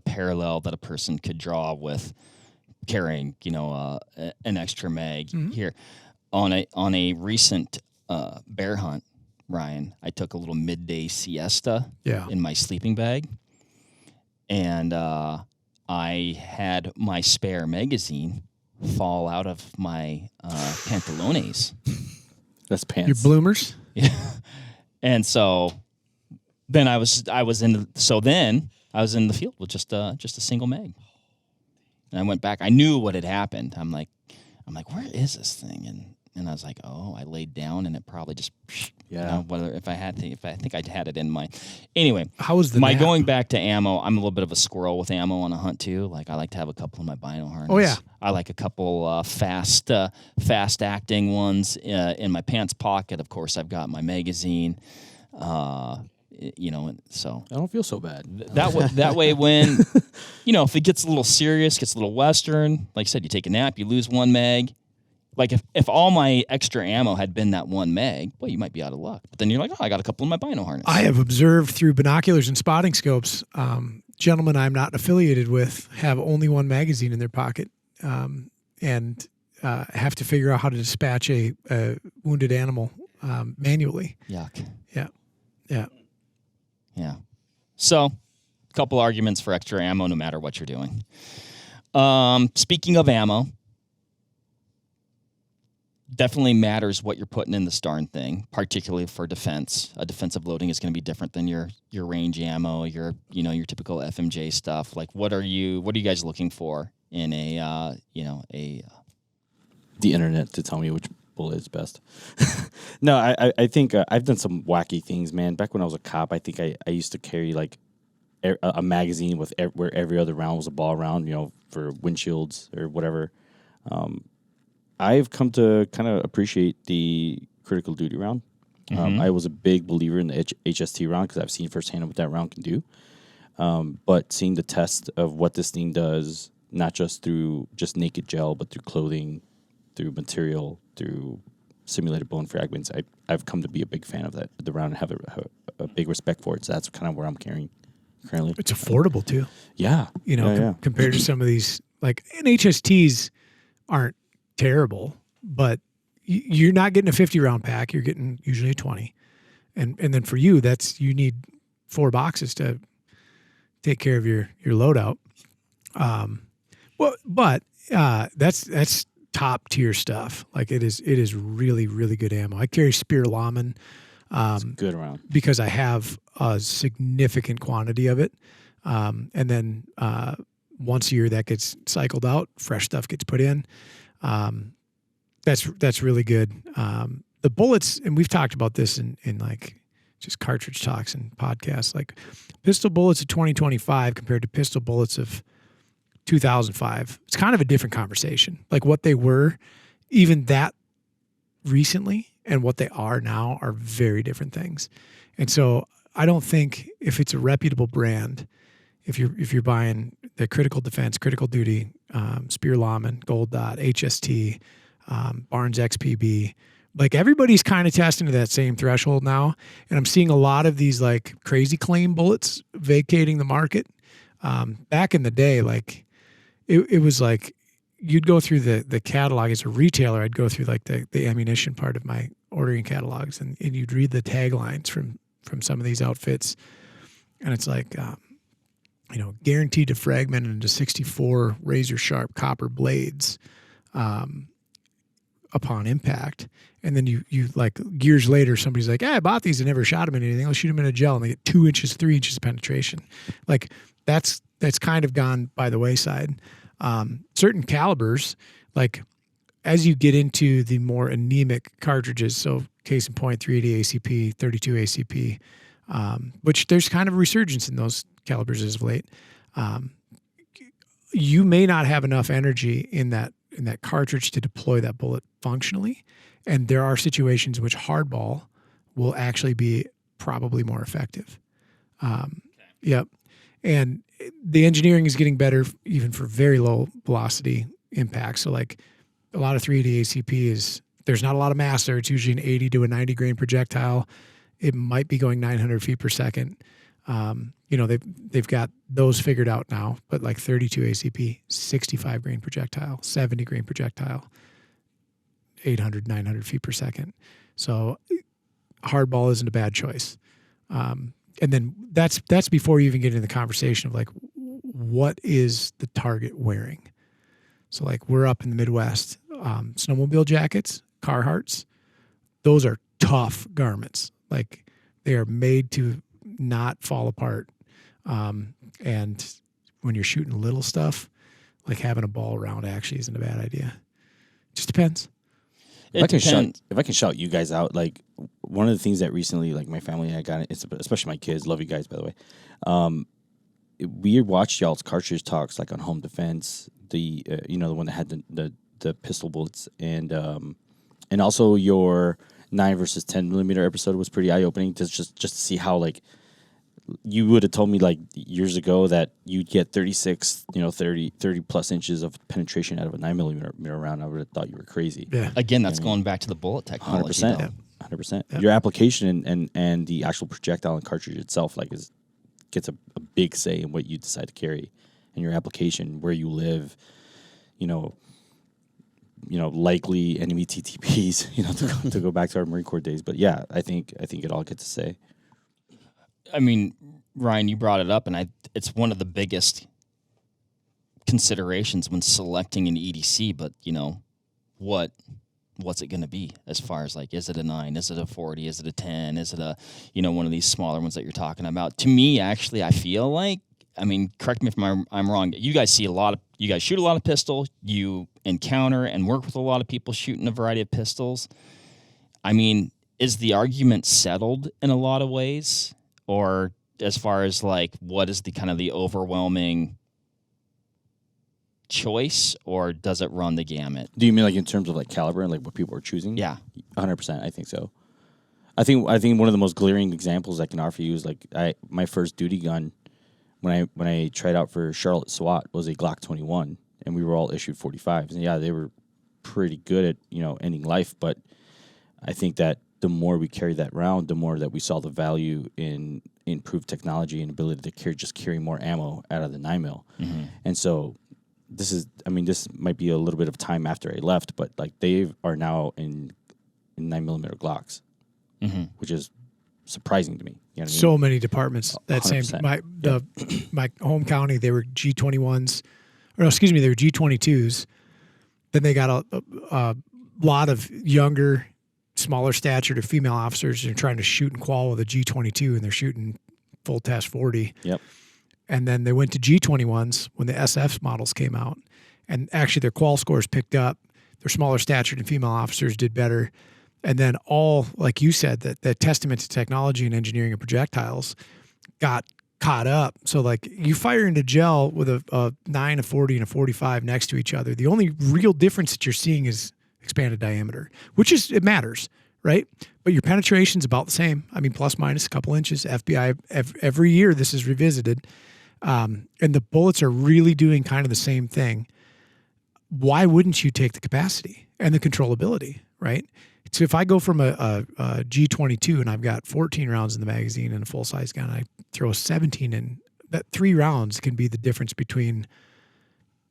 parallel that a person could draw with carrying, an extra mag here. On a recent bear hunt, Ryan, I took a little midday siesta in my sleeping bag, and I had my spare magazine fall out of my pantalones. That's pants. Your bloomers? Yeah. And so then I was in the field with just a single mag. And I went back. I knew what had happened. I'm like, where is this thing? And I was like, oh, I laid down and it probably just, Yeah. whether if I think I had it in my, anyway. How was the my nap? going back to ammo? I'm a little bit of a squirrel with ammo on a hunt too. Like I like to have a couple in my bino harness. Oh, yeah. I like a couple fast acting ones in my pants pocket. Of course, I've got my magazine. So I don't feel so bad. that way when if it gets a little serious, gets a little western, like I said, you take a nap, you lose one mag. Like if all my extra ammo had been that one mag, well, you might be out of luck. But then you're like, oh, I got a couple in my bino harness. I have observed through binoculars and spotting scopes, gentlemen I'm not affiliated with have only one magazine in their pocket, and have to figure out how to dispatch a wounded animal manually. Yuck. Yeah. So, a couple arguments for extra ammo, no matter what you're doing. Speaking of ammo, definitely matters what you're putting in this darn thing, particularly for defense. A defensive loading is going to be different than your range ammo, your typical FMJ stuff. Like, what are you guys looking for in the internet to tell me which bullet is best. No, I think I've done some wacky things, man. Back when I was a cop, I think I used to carry like a magazine with where every other round was a ball round, for windshields or whatever. I've come to kind of appreciate the critical duty round. I was a big believer in the HST round because I've seen firsthand what that round can do. But seeing the test of what this thing does, not just through just naked gel, but through clothing, through material, through simulated bone fragments, I've come to be a big fan of the round and have a big respect for it. So that's kind of where I'm carrying currently. It's affordable too. Yeah. Compared to some of these, like NHSTs aren't terrible, but you're not getting a 50 round pack. You're getting usually a 20. And then for you, you need 4 boxes to take care of your loadout. But that's top tier stuff. Like it is really, really good ammo. I carry Spear Lawman, good round because I have a significant quantity of it. And then once a year that gets cycled out, fresh stuff gets put in. That's really good. The bullets, and we've talked about this in like just cartridge talks and podcasts, like pistol bullets of 2025 compared to pistol bullets of 2005. It's kind of a different conversation. Like what they were even that recently and what they are now are very different things. And so I don't think if it's a reputable brand, if you're buying the critical defense, critical duty, Spear Lawman, Gold Dot, HST, Barnes XPB, like everybody's kind of testing to that same threshold now. And I'm seeing a lot of these like crazy claim bullets vacating the market. Back in the day, like it was like you'd go through the catalog as a retailer. I'd go through like the ammunition part of my ordering catalogs and you'd read the taglines from some of these outfits. And it's like, guaranteed to fragment into 64 razor sharp copper blades upon impact. And then you like years later, somebody's like, I bought these and never shot them in anything. I'll shoot them in a gel and they get 2 inches, 3 inches of penetration. Like that's kind of gone by the wayside. Certain calibers, like as you get into the more anemic cartridges, so case in point, 380 ACP, 32 ACP, which there's kind of a resurgence in those calibers as of late. You may not have enough energy in that cartridge to deploy that bullet functionally, and there are situations in which hardball will actually be probably more effective. Yep, and the engineering is getting better even for very low velocity impacts. So like a lot of 380 ACP there's not a lot of mass there. It's usually an 80 to a 90 grain projectile. It might be going 900 feet per second. They've got those figured out now, but like 32 ACP, 65 grain projectile, 70 grain projectile, 800, 900 feet per second. So hardball isn't a bad choice. And then that's before you even get into the conversation of like, what is the target wearing? So like we're up in the Midwest, snowmobile jackets, Carhartts, those are tough garments. Like they are made to not fall apart. And when you're shooting little stuff, like having a ball around actually isn't a bad idea. Just depends. If I can shout you guys out, like one of the things that recently, like my family had gotten, especially my kids, love you guys by the way. We watched y'all's cartridge talks like on home defense, the the one that had the pistol bullets, and also your 9 versus 10 millimeter episode was pretty eye opening to just to see how like you would have told me like years ago that you'd get 36, 30 plus inches of penetration out of a 9 millimeter round. I would have thought you were crazy. Yeah. Again, that's going back to the bullet technology. 100%. 100%. Yep. Your application and the actual projectile and cartridge itself gets a big say in what you decide to carry, and your application, where you live, likely enemy TTPs, to go back to our Marine Corps days. But yeah, I think it all gets to say. I mean, Ryan, you brought it up, and it's one of the biggest considerations when selecting an EDC. But what's it going to be as far as like, is it a 9? Is it a 40? Is it a 10? Is it a one of these smaller ones that you're talking about? To me, actually, I feel like, I mean, correct me if I'm wrong. You guys shoot a lot of pistol. You encounter and work with a lot of people shooting a variety of pistols. I mean, is the argument settled in a lot of ways? Or as far as like, what is the kind of the overwhelming choice, or does it run the gamut? Do you mean like in terms of like caliber and like what people are choosing? Yeah, 100%. I think so. I think one of the most glaring examples I can offer you is like my first duty gun when I tried out for Charlotte SWAT was a Glock 21, and we were all issued 45s, and yeah, they were pretty good at ending life, but I think that the more we carried that round, the more that we saw the value in improved technology and ability to carry more ammo out of the 9mm. Mm-hmm. And so this might be a little bit of time after I left, but like they are now in 9mm Glocks, mm-hmm. which is surprising to me. You know what I mean? Many departments that 100%. Same. My home county, they were G21s, or no, excuse me, they were G22s. Then they got a lot of younger, smaller statured female officers are trying to shoot and qual with a G22, and they're shooting full test 40. Yep. And then they went to G21s when the SF models came out, and actually their qual scores picked up. Their smaller statured and female officers did better. And then all, like you said, that testament to technology and engineering and projectiles got caught up. So like you fire into gel with a 9, a 40, and a 45 next to each other. The only real difference that you're seeing is expanded diameter, it matters, right? But your penetration's about the same. I mean, plus minus a couple inches. FBI, every year this is revisited. And the bullets are really doing kind of the same thing. Why wouldn't you take the capacity and the controllability, right? So if I go from a G22 and I've got 14 rounds in the magazine and a full-size gun, I throw 17 in, that 3 rounds can be the difference between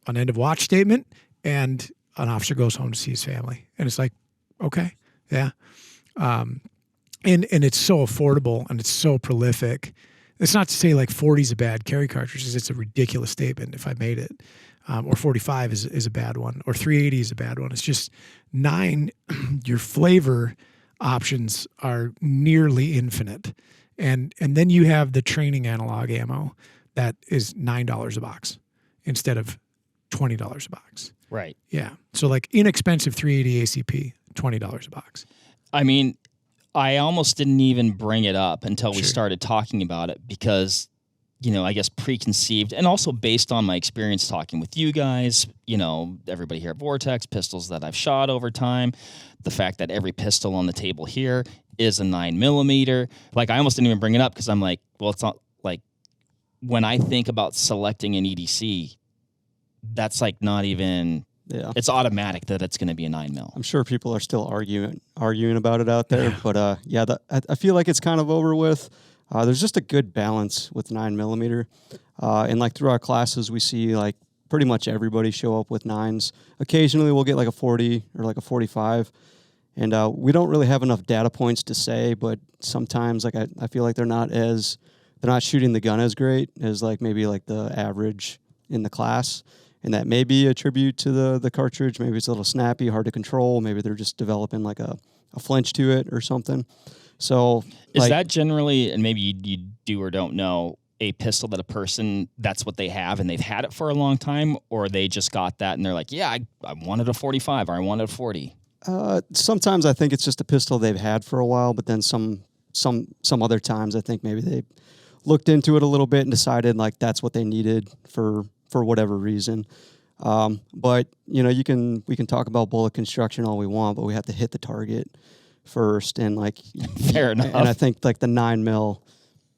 an end-of-watch statement and an officer goes home to see his family. And it's like, okay, yeah. And it's so affordable and it's so prolific. It's not to say like 40 is a bad carry cartridge. It's a ridiculous statement if I made it. Or 45 is a bad one. Or 380 is a bad one. It's just 9, your flavor options are nearly infinite. And then you have the training analog ammo that is $9 a box instead of $20 a box. Right. Yeah. So like inexpensive 380 ACP, $20 a box. I mean, I almost didn't even bring it up until we started talking about it because, I guess preconceived and also based on my experience talking with you guys, everybody here at Vortex, pistols that I've shot over time, the fact that every pistol on the table here is a 9mm. Like I almost didn't even bring it up because I'm like, well, it's not like when I think about selecting an EDC, that's like not even, it's automatic that it's going to be a 9mm. I'm sure people are still arguing about it out there, but I feel like it's kind of over with. There's just a good balance with 9mm. And like through our classes, we see like pretty much everybody show up with 9s. Occasionally we'll get like a 40 or like a 45. And we don't really have enough data points to say, but sometimes like I feel like they're not shooting the gun as great as like maybe like the average in the class. And that may be a tribute to the cartridge. Maybe it's a little snappy, hard to control. Maybe they're just developing like a flinch to it or something. So is that generally, and maybe you do or don't know, a pistol that a person, that's what they have and they've had it for a long time, or they just got that and they're like, yeah, I wanted a 45 or I wanted a 40? Sometimes I think it's just a pistol they've had for a while, but then some other times I think maybe they looked into it a little bit and decided like that's what they needed for whatever reason. But you know, we can talk about bullet construction all we want, but we have to hit the target first. And like, fair enough. And I think like the 9mm,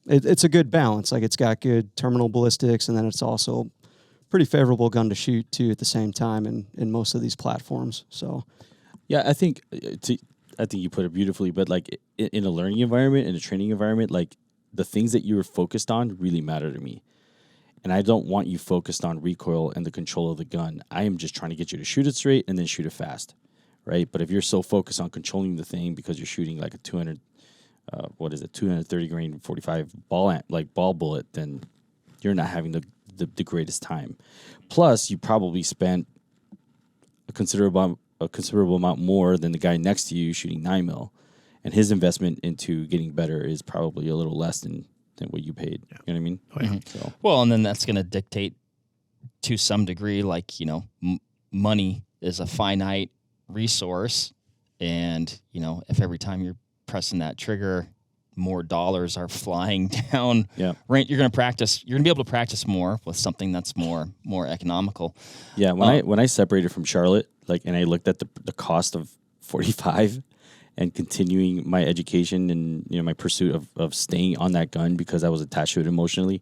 it's a good balance. Like it's got good terminal ballistics, and then it's also pretty favorable gun to shoot too at the same time in most of these platforms. So, yeah, I think you put it beautifully. But like in a learning environment, in a training environment, like the things that you're focused on really matter to me. And I don't want you focused on recoil and the control of the gun. I am just trying to get you to shoot it straight and then shoot it fast, right? But if you're so focused on controlling the thing because you're shooting like a 230 grain 45 ball bullet, then you're not having the greatest time. Plus, you probably spent a considerable amount more than the guy next to you shooting 9mm, and his investment into getting better is probably a little less than what you paid. Yeah. You know what I mean? Oh, yeah. So. Well, and then that's going to dictate to some degree, like, you know, money is a finite resource. And, you know, if every time you're pressing that trigger, more dollars are flying down, right, you're going to be able to practice more with something that's more economical. Yeah. When I separated from Charlotte, like, and I looked at the cost of 45 and continuing my education and, you know, my pursuit of staying on that gun because I was attached to it emotionally,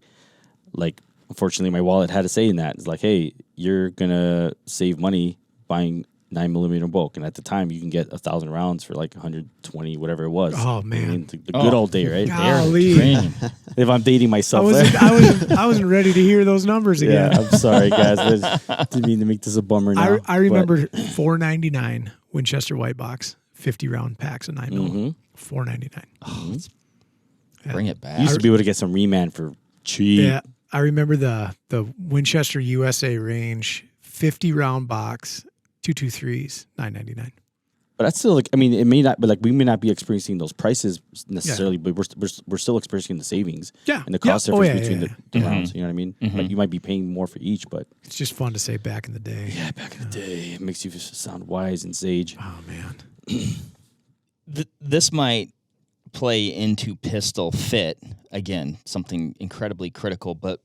like, unfortunately, my wallet had a say in that. It's like, hey, you're going to save money buying 9mm bulk. And at the time, you can get 1,000 rounds for like 120, whatever it was. Oh, man. I mean, the good old day, right? Golly. If I'm dating myself. I wasn't ready to hear those numbers again. Yeah, I'm sorry, guys. I didn't mean to make this a bummer now. I remember $4.99 Winchester white box. 50-round packs of 9mm, $4.99. Oh, bring it back. You used to be able to get some reman for cheap. Yeah, I remember the Winchester USA range 50-round box 223s, $9.99. But that's still like, I mean, it may not, but like we may not be experiencing those prices necessarily, but we're still experiencing the savings. Yeah, and the cost difference between the Mm-hmm. rounds. You know what I mean? Mm-hmm. Like you might be paying more for each, but it's just fun to say back in the day. Yeah, back in the day, it makes you sound wise and sage. Oh man. This might play into pistol fit again, something incredibly critical. But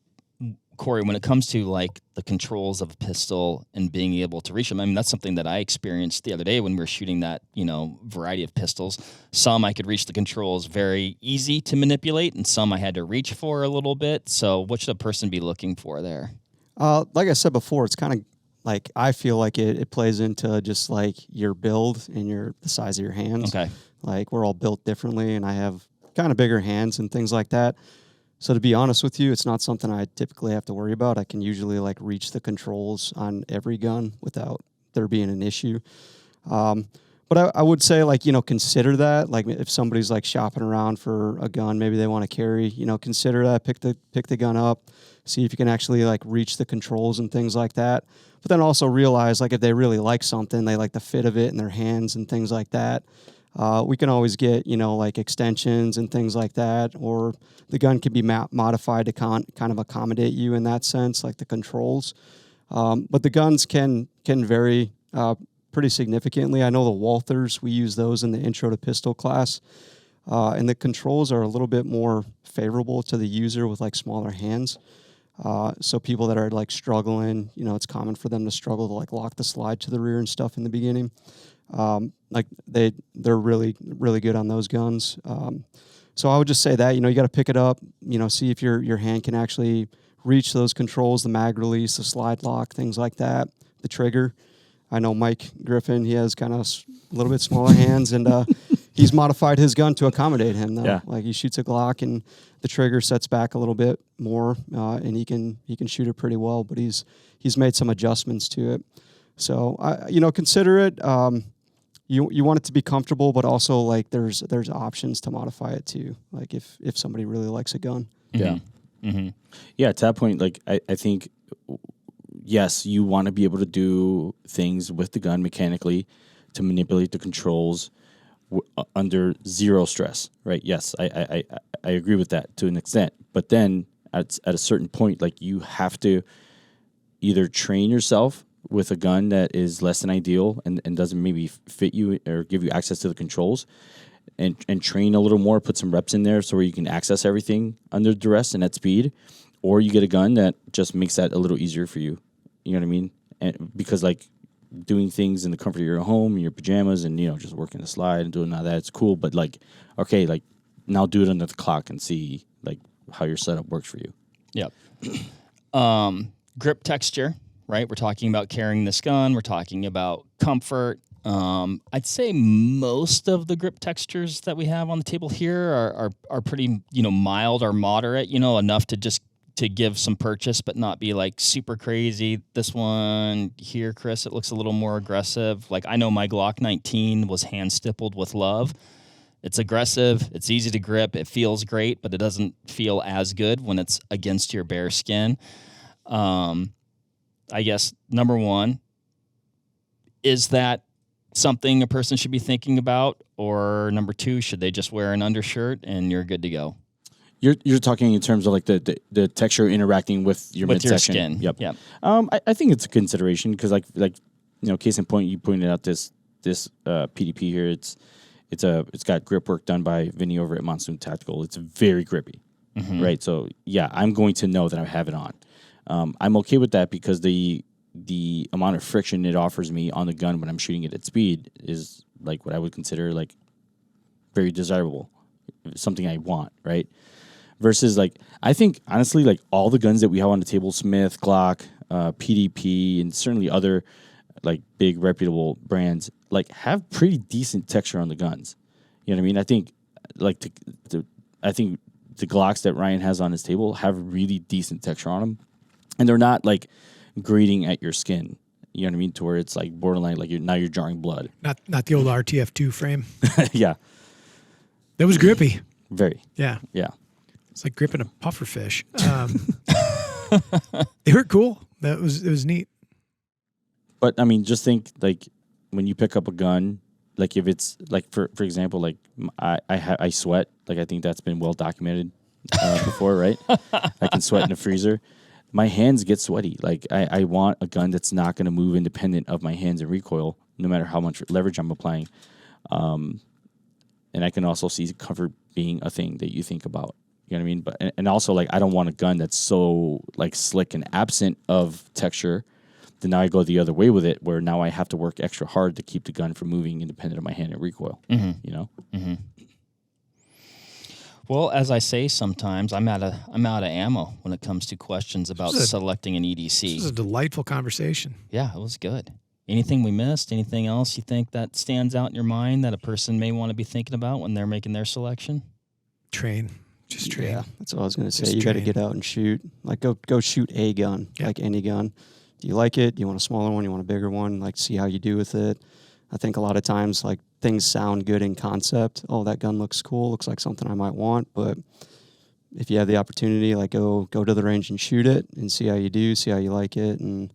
Corey, when it comes to like the controls of a pistol and being able to reach them, I mean, that's something that I experienced the other day when we were shooting that, you know, variety of pistols. Some I could reach the controls very easy to manipulate, and some I had to reach for a little bit. So what should a person be looking for there? Like I said before, it's kind of like I feel like it plays into just like your build and the size of your hands. Okay. Like we're all built differently, and I have kind of bigger hands and things like that. So to be honest with you, it's not something I typically have to worry about. I can usually like reach the controls on every gun without there being an issue. But I would say like, you know, consider that. Like if somebody's like shopping around for a gun, maybe they want to carry, you know, consider that, pick the gun up, see if you can actually like reach the controls and things like that. But then also realize like if they really like something, they like the fit of it in their hands and things like that. We can always get, you know, like extensions and things like that, or the gun can be modified to kind of accommodate you in that sense, like the controls. But the guns can vary pretty significantly. I know the Walthers, we use those in the intro to pistol class, and the controls are a little bit more favorable to the user with like smaller hands. So people that are like struggling, you know, it's common for them to struggle to like lock the slide to the rear and stuff in the beginning. Like they're really, really good on those guns. So I would just say that, you know, you got to pick it up, you know, see if your hand can actually reach those controls, the mag release, the slide lock, things like that, the trigger. I know Mike Griffin, he has kind of a little bit smaller hands, and he's modified his gun to accommodate him though. Yeah. Like he shoots a Glock and the trigger sets back a little bit more, and he can shoot it pretty well, but he's made some adjustments to it. So you know, consider it. You want it to be comfortable, but also like there's options to modify it too. Like if somebody really likes a gun. Yeah. Mm-hmm. Yeah. To that point, like I think, yes, you want to be able to do things with the gun mechanically to manipulate the controls under zero stress, right? Yes, I agree with that to an extent. But then at a certain point, like you have to either train yourself with a gun that is less than ideal and doesn't maybe fit you or give you access to the controls, and train a little more, put some reps in there so where you can access everything under duress and at speed, or you get a gun that just makes that a little easier for you. You know what I mean? And because like doing things in the comfort of your home, in your pajamas, and just working the slide and doing all that, it's cool. But like, okay, like now do it under the clock and see like how your setup works for you. Yep. Grip texture, right? We're talking about carrying this gun. We're talking about comfort. I'd say most of the grip textures that we have on the table here are pretty, mild or moderate, enough to give some purchase, but not be like super crazy. This one here, Chris, it looks a little more aggressive. Like I know my Glock 19 was hand stippled with love. It's aggressive. It's easy to grip. It feels great, but it doesn't feel as good when it's against your bare skin. I guess number one, is that something a person should be thinking about? Or number two, should they just wear an undershirt and you're good to go? You're talking in terms of like the texture interacting with your midsection. Your skin. Yep. I think it's a consideration because like case in point, you pointed out this PDP here. It's got grip work done by Vinny over at Monsoon Tactical. It's very grippy, right? So yeah, I'm going to know that I have it on. I'm okay with that because the amount of friction it offers me on the gun when I'm shooting it at speed is like what I would consider like very desirable, something I want, right? Versus like, I think honestly, like all the guns that we have on the table, Smith, Glock, PDP, and certainly other like big reputable brands, like have pretty decent texture on the guns. You know what I mean? I think like I think the Glocks that Ryan has on his table have really decent texture on them, and they're not like grating at your skin. You know what I mean? To where it's like borderline, like you're drawing blood. Not the old RTF2 frame. Yeah, that was grippy. Very. Yeah. It's like gripping a puffer fish. They were cool. It was neat. But I mean, just think like when you pick up a gun, like if it's like for example, like I sweat. Like I think that's been well documented before, right? I can sweat in the freezer. My hands get sweaty. Like I want a gun that's not going to move independent of my hands and recoil, no matter how much leverage I'm applying. And I can also see comfort being a thing that you think about. You know what I mean? But and also like I don't want a gun that's so like slick and absent of texture. Then now I go the other way with it, where now I have to work extra hard to keep the gun from moving independent of my hand and recoil. You know. Mm-hmm. Well, as I say, sometimes I'm out of ammo when it comes to questions about selecting an EDC. This was a delightful conversation. Yeah, it was good. Anything we missed? Anything else you think that stands out in your mind that a person may want to be thinking about when they're making their selection? Just train. Yeah, that's what I was going to say. You got to get out and shoot. Like go shoot a gun, like any gun. Do you like it? Do you want a smaller one? You want a bigger one? Like see how you do with it. I think a lot of times like things sound good in concept. Oh, that gun looks cool. Looks like something I might want. But if you have the opportunity, like go to the range and shoot it and see how you do, see how you like it. And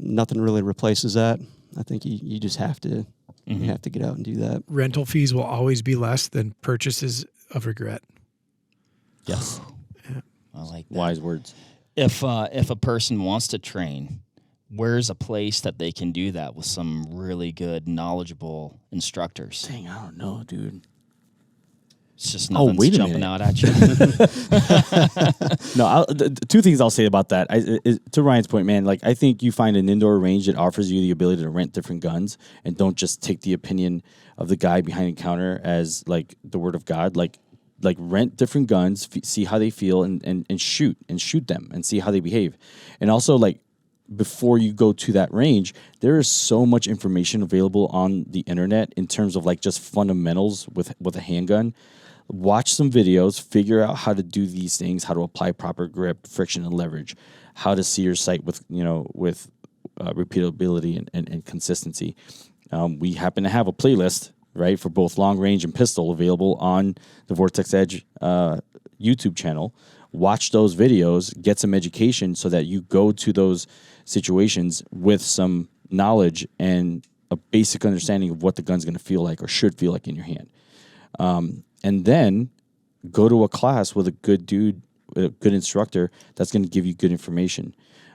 nothing really replaces that. I think you just have to you have to get out and do that. Rental fees will always be less than purchases of regret. Yes. Yeah. I like that. Wise words. If a person wants to train, where's a place that they can do that with some really good, knowledgeable instructors? Dang, I don't know, dude. It's just nothing's jumping out at you. No, two things I'll say about that. To Ryan's point, man, like I think you find an indoor range that offers you the ability to rent different guns and don't just take the opinion of the guy behind the counter as like the word of God. Like rent different guns, see how they feel, and shoot them and see how they behave. And also like before you go to that range, there is so much information available on the internet in terms of like just fundamentals with a handgun. Watch some videos, figure out how to do these things, how to apply proper grip, friction, and leverage, how to see your sight with repeatability and consistency. We happen to have a playlist, right, for both long range and pistol available on the Vortex Edge YouTube channel. Watch those videos, get some education so that you go to those situations with some knowledge and a basic understanding of what the gun's going to feel like or should feel like in your hand. And then go to a class with a good dude, a good instructor that's going to give you good information.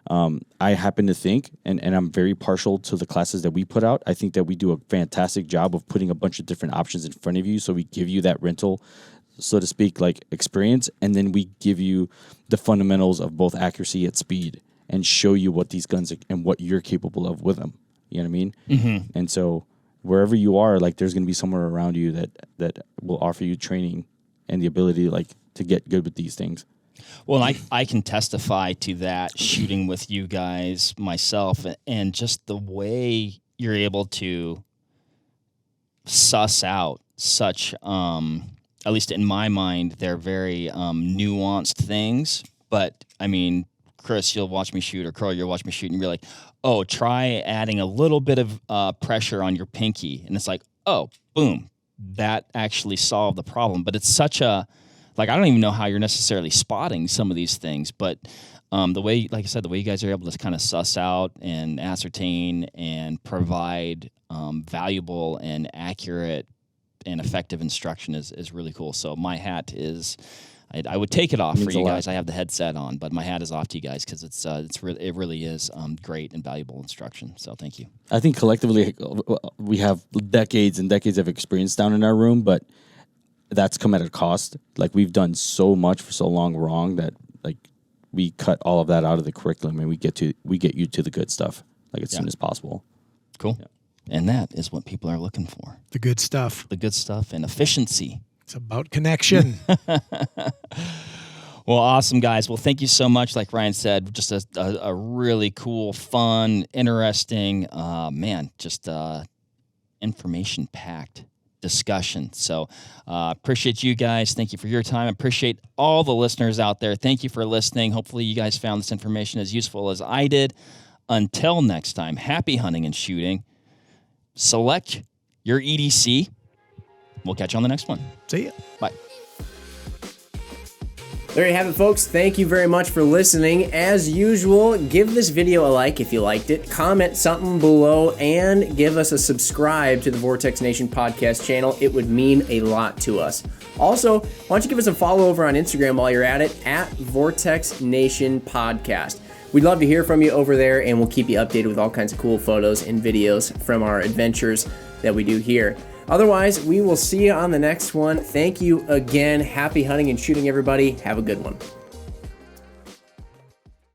I happen to think, and I'm very partial to the classes that we put out. I think that we do a fantastic job of putting a bunch of different options in front of you. So we give you that rental, so to speak, like experience, and then we give you the fundamentals of both accuracy and speed and show you what these guns and what you're capable of with them. You know what I mean? Mm-hmm. And so wherever you are, like there's going to be somewhere around you that will offer you training and the ability like to get good with these things. Well, I can testify to that shooting with you guys myself, and just the way you're able to suss out such, at least in my mind, they're very nuanced things. But I mean, Chris, you'll watch me shoot, or Corey, you'll watch me shoot, and be like, oh, try adding a little bit of pressure on your pinky. And it's like, oh, boom, that actually solved the problem. But it's such a, like, I don't even know how you're necessarily spotting some of these things. But the way, like I said, the way you guys are able to kind of suss out and ascertain and provide valuable and accurate and effective instruction is really cool. So my hat is... I would take it off for you guys. I have the headset on, but my hat is off to you guys because it really is great and valuable instruction. So thank you. I think collectively we have decades and decades of experience down in our room, but that's come at a cost. Like we've done so much for so long wrong that like we cut all of that out of the curriculum and we get you to the good stuff like as soon as possible. Cool. Yeah. And that is what people are looking for. The good stuff. The good stuff and efficiency. It's about connection. Well, awesome, guys. Well, thank you so much. Like Ryan said, just a really cool, fun, interesting, information-packed discussion. So appreciate you guys. Thank you for your time. Appreciate all the listeners out there. Thank you for listening. Hopefully you guys found this information as useful as I did. Until next time, happy hunting and shooting. Select your EDC. We'll catch you on the next one. See ya. Bye. There you have it, folks. Thank you very much for listening. As usual, give this video a like if you liked it, comment something below, and give us a subscribe to the Vortex Nation podcast channel. It would mean a lot to us. Also, why don't you give us a follow over on Instagram while you're at it, at Vortex Nation Podcast. We'd love to hear from you over there, and we'll keep you updated with all kinds of cool photos and videos from our adventures that we do here. Otherwise, we will see you on the next one. Thank you again. Happy hunting and shooting, everybody. Have a good one.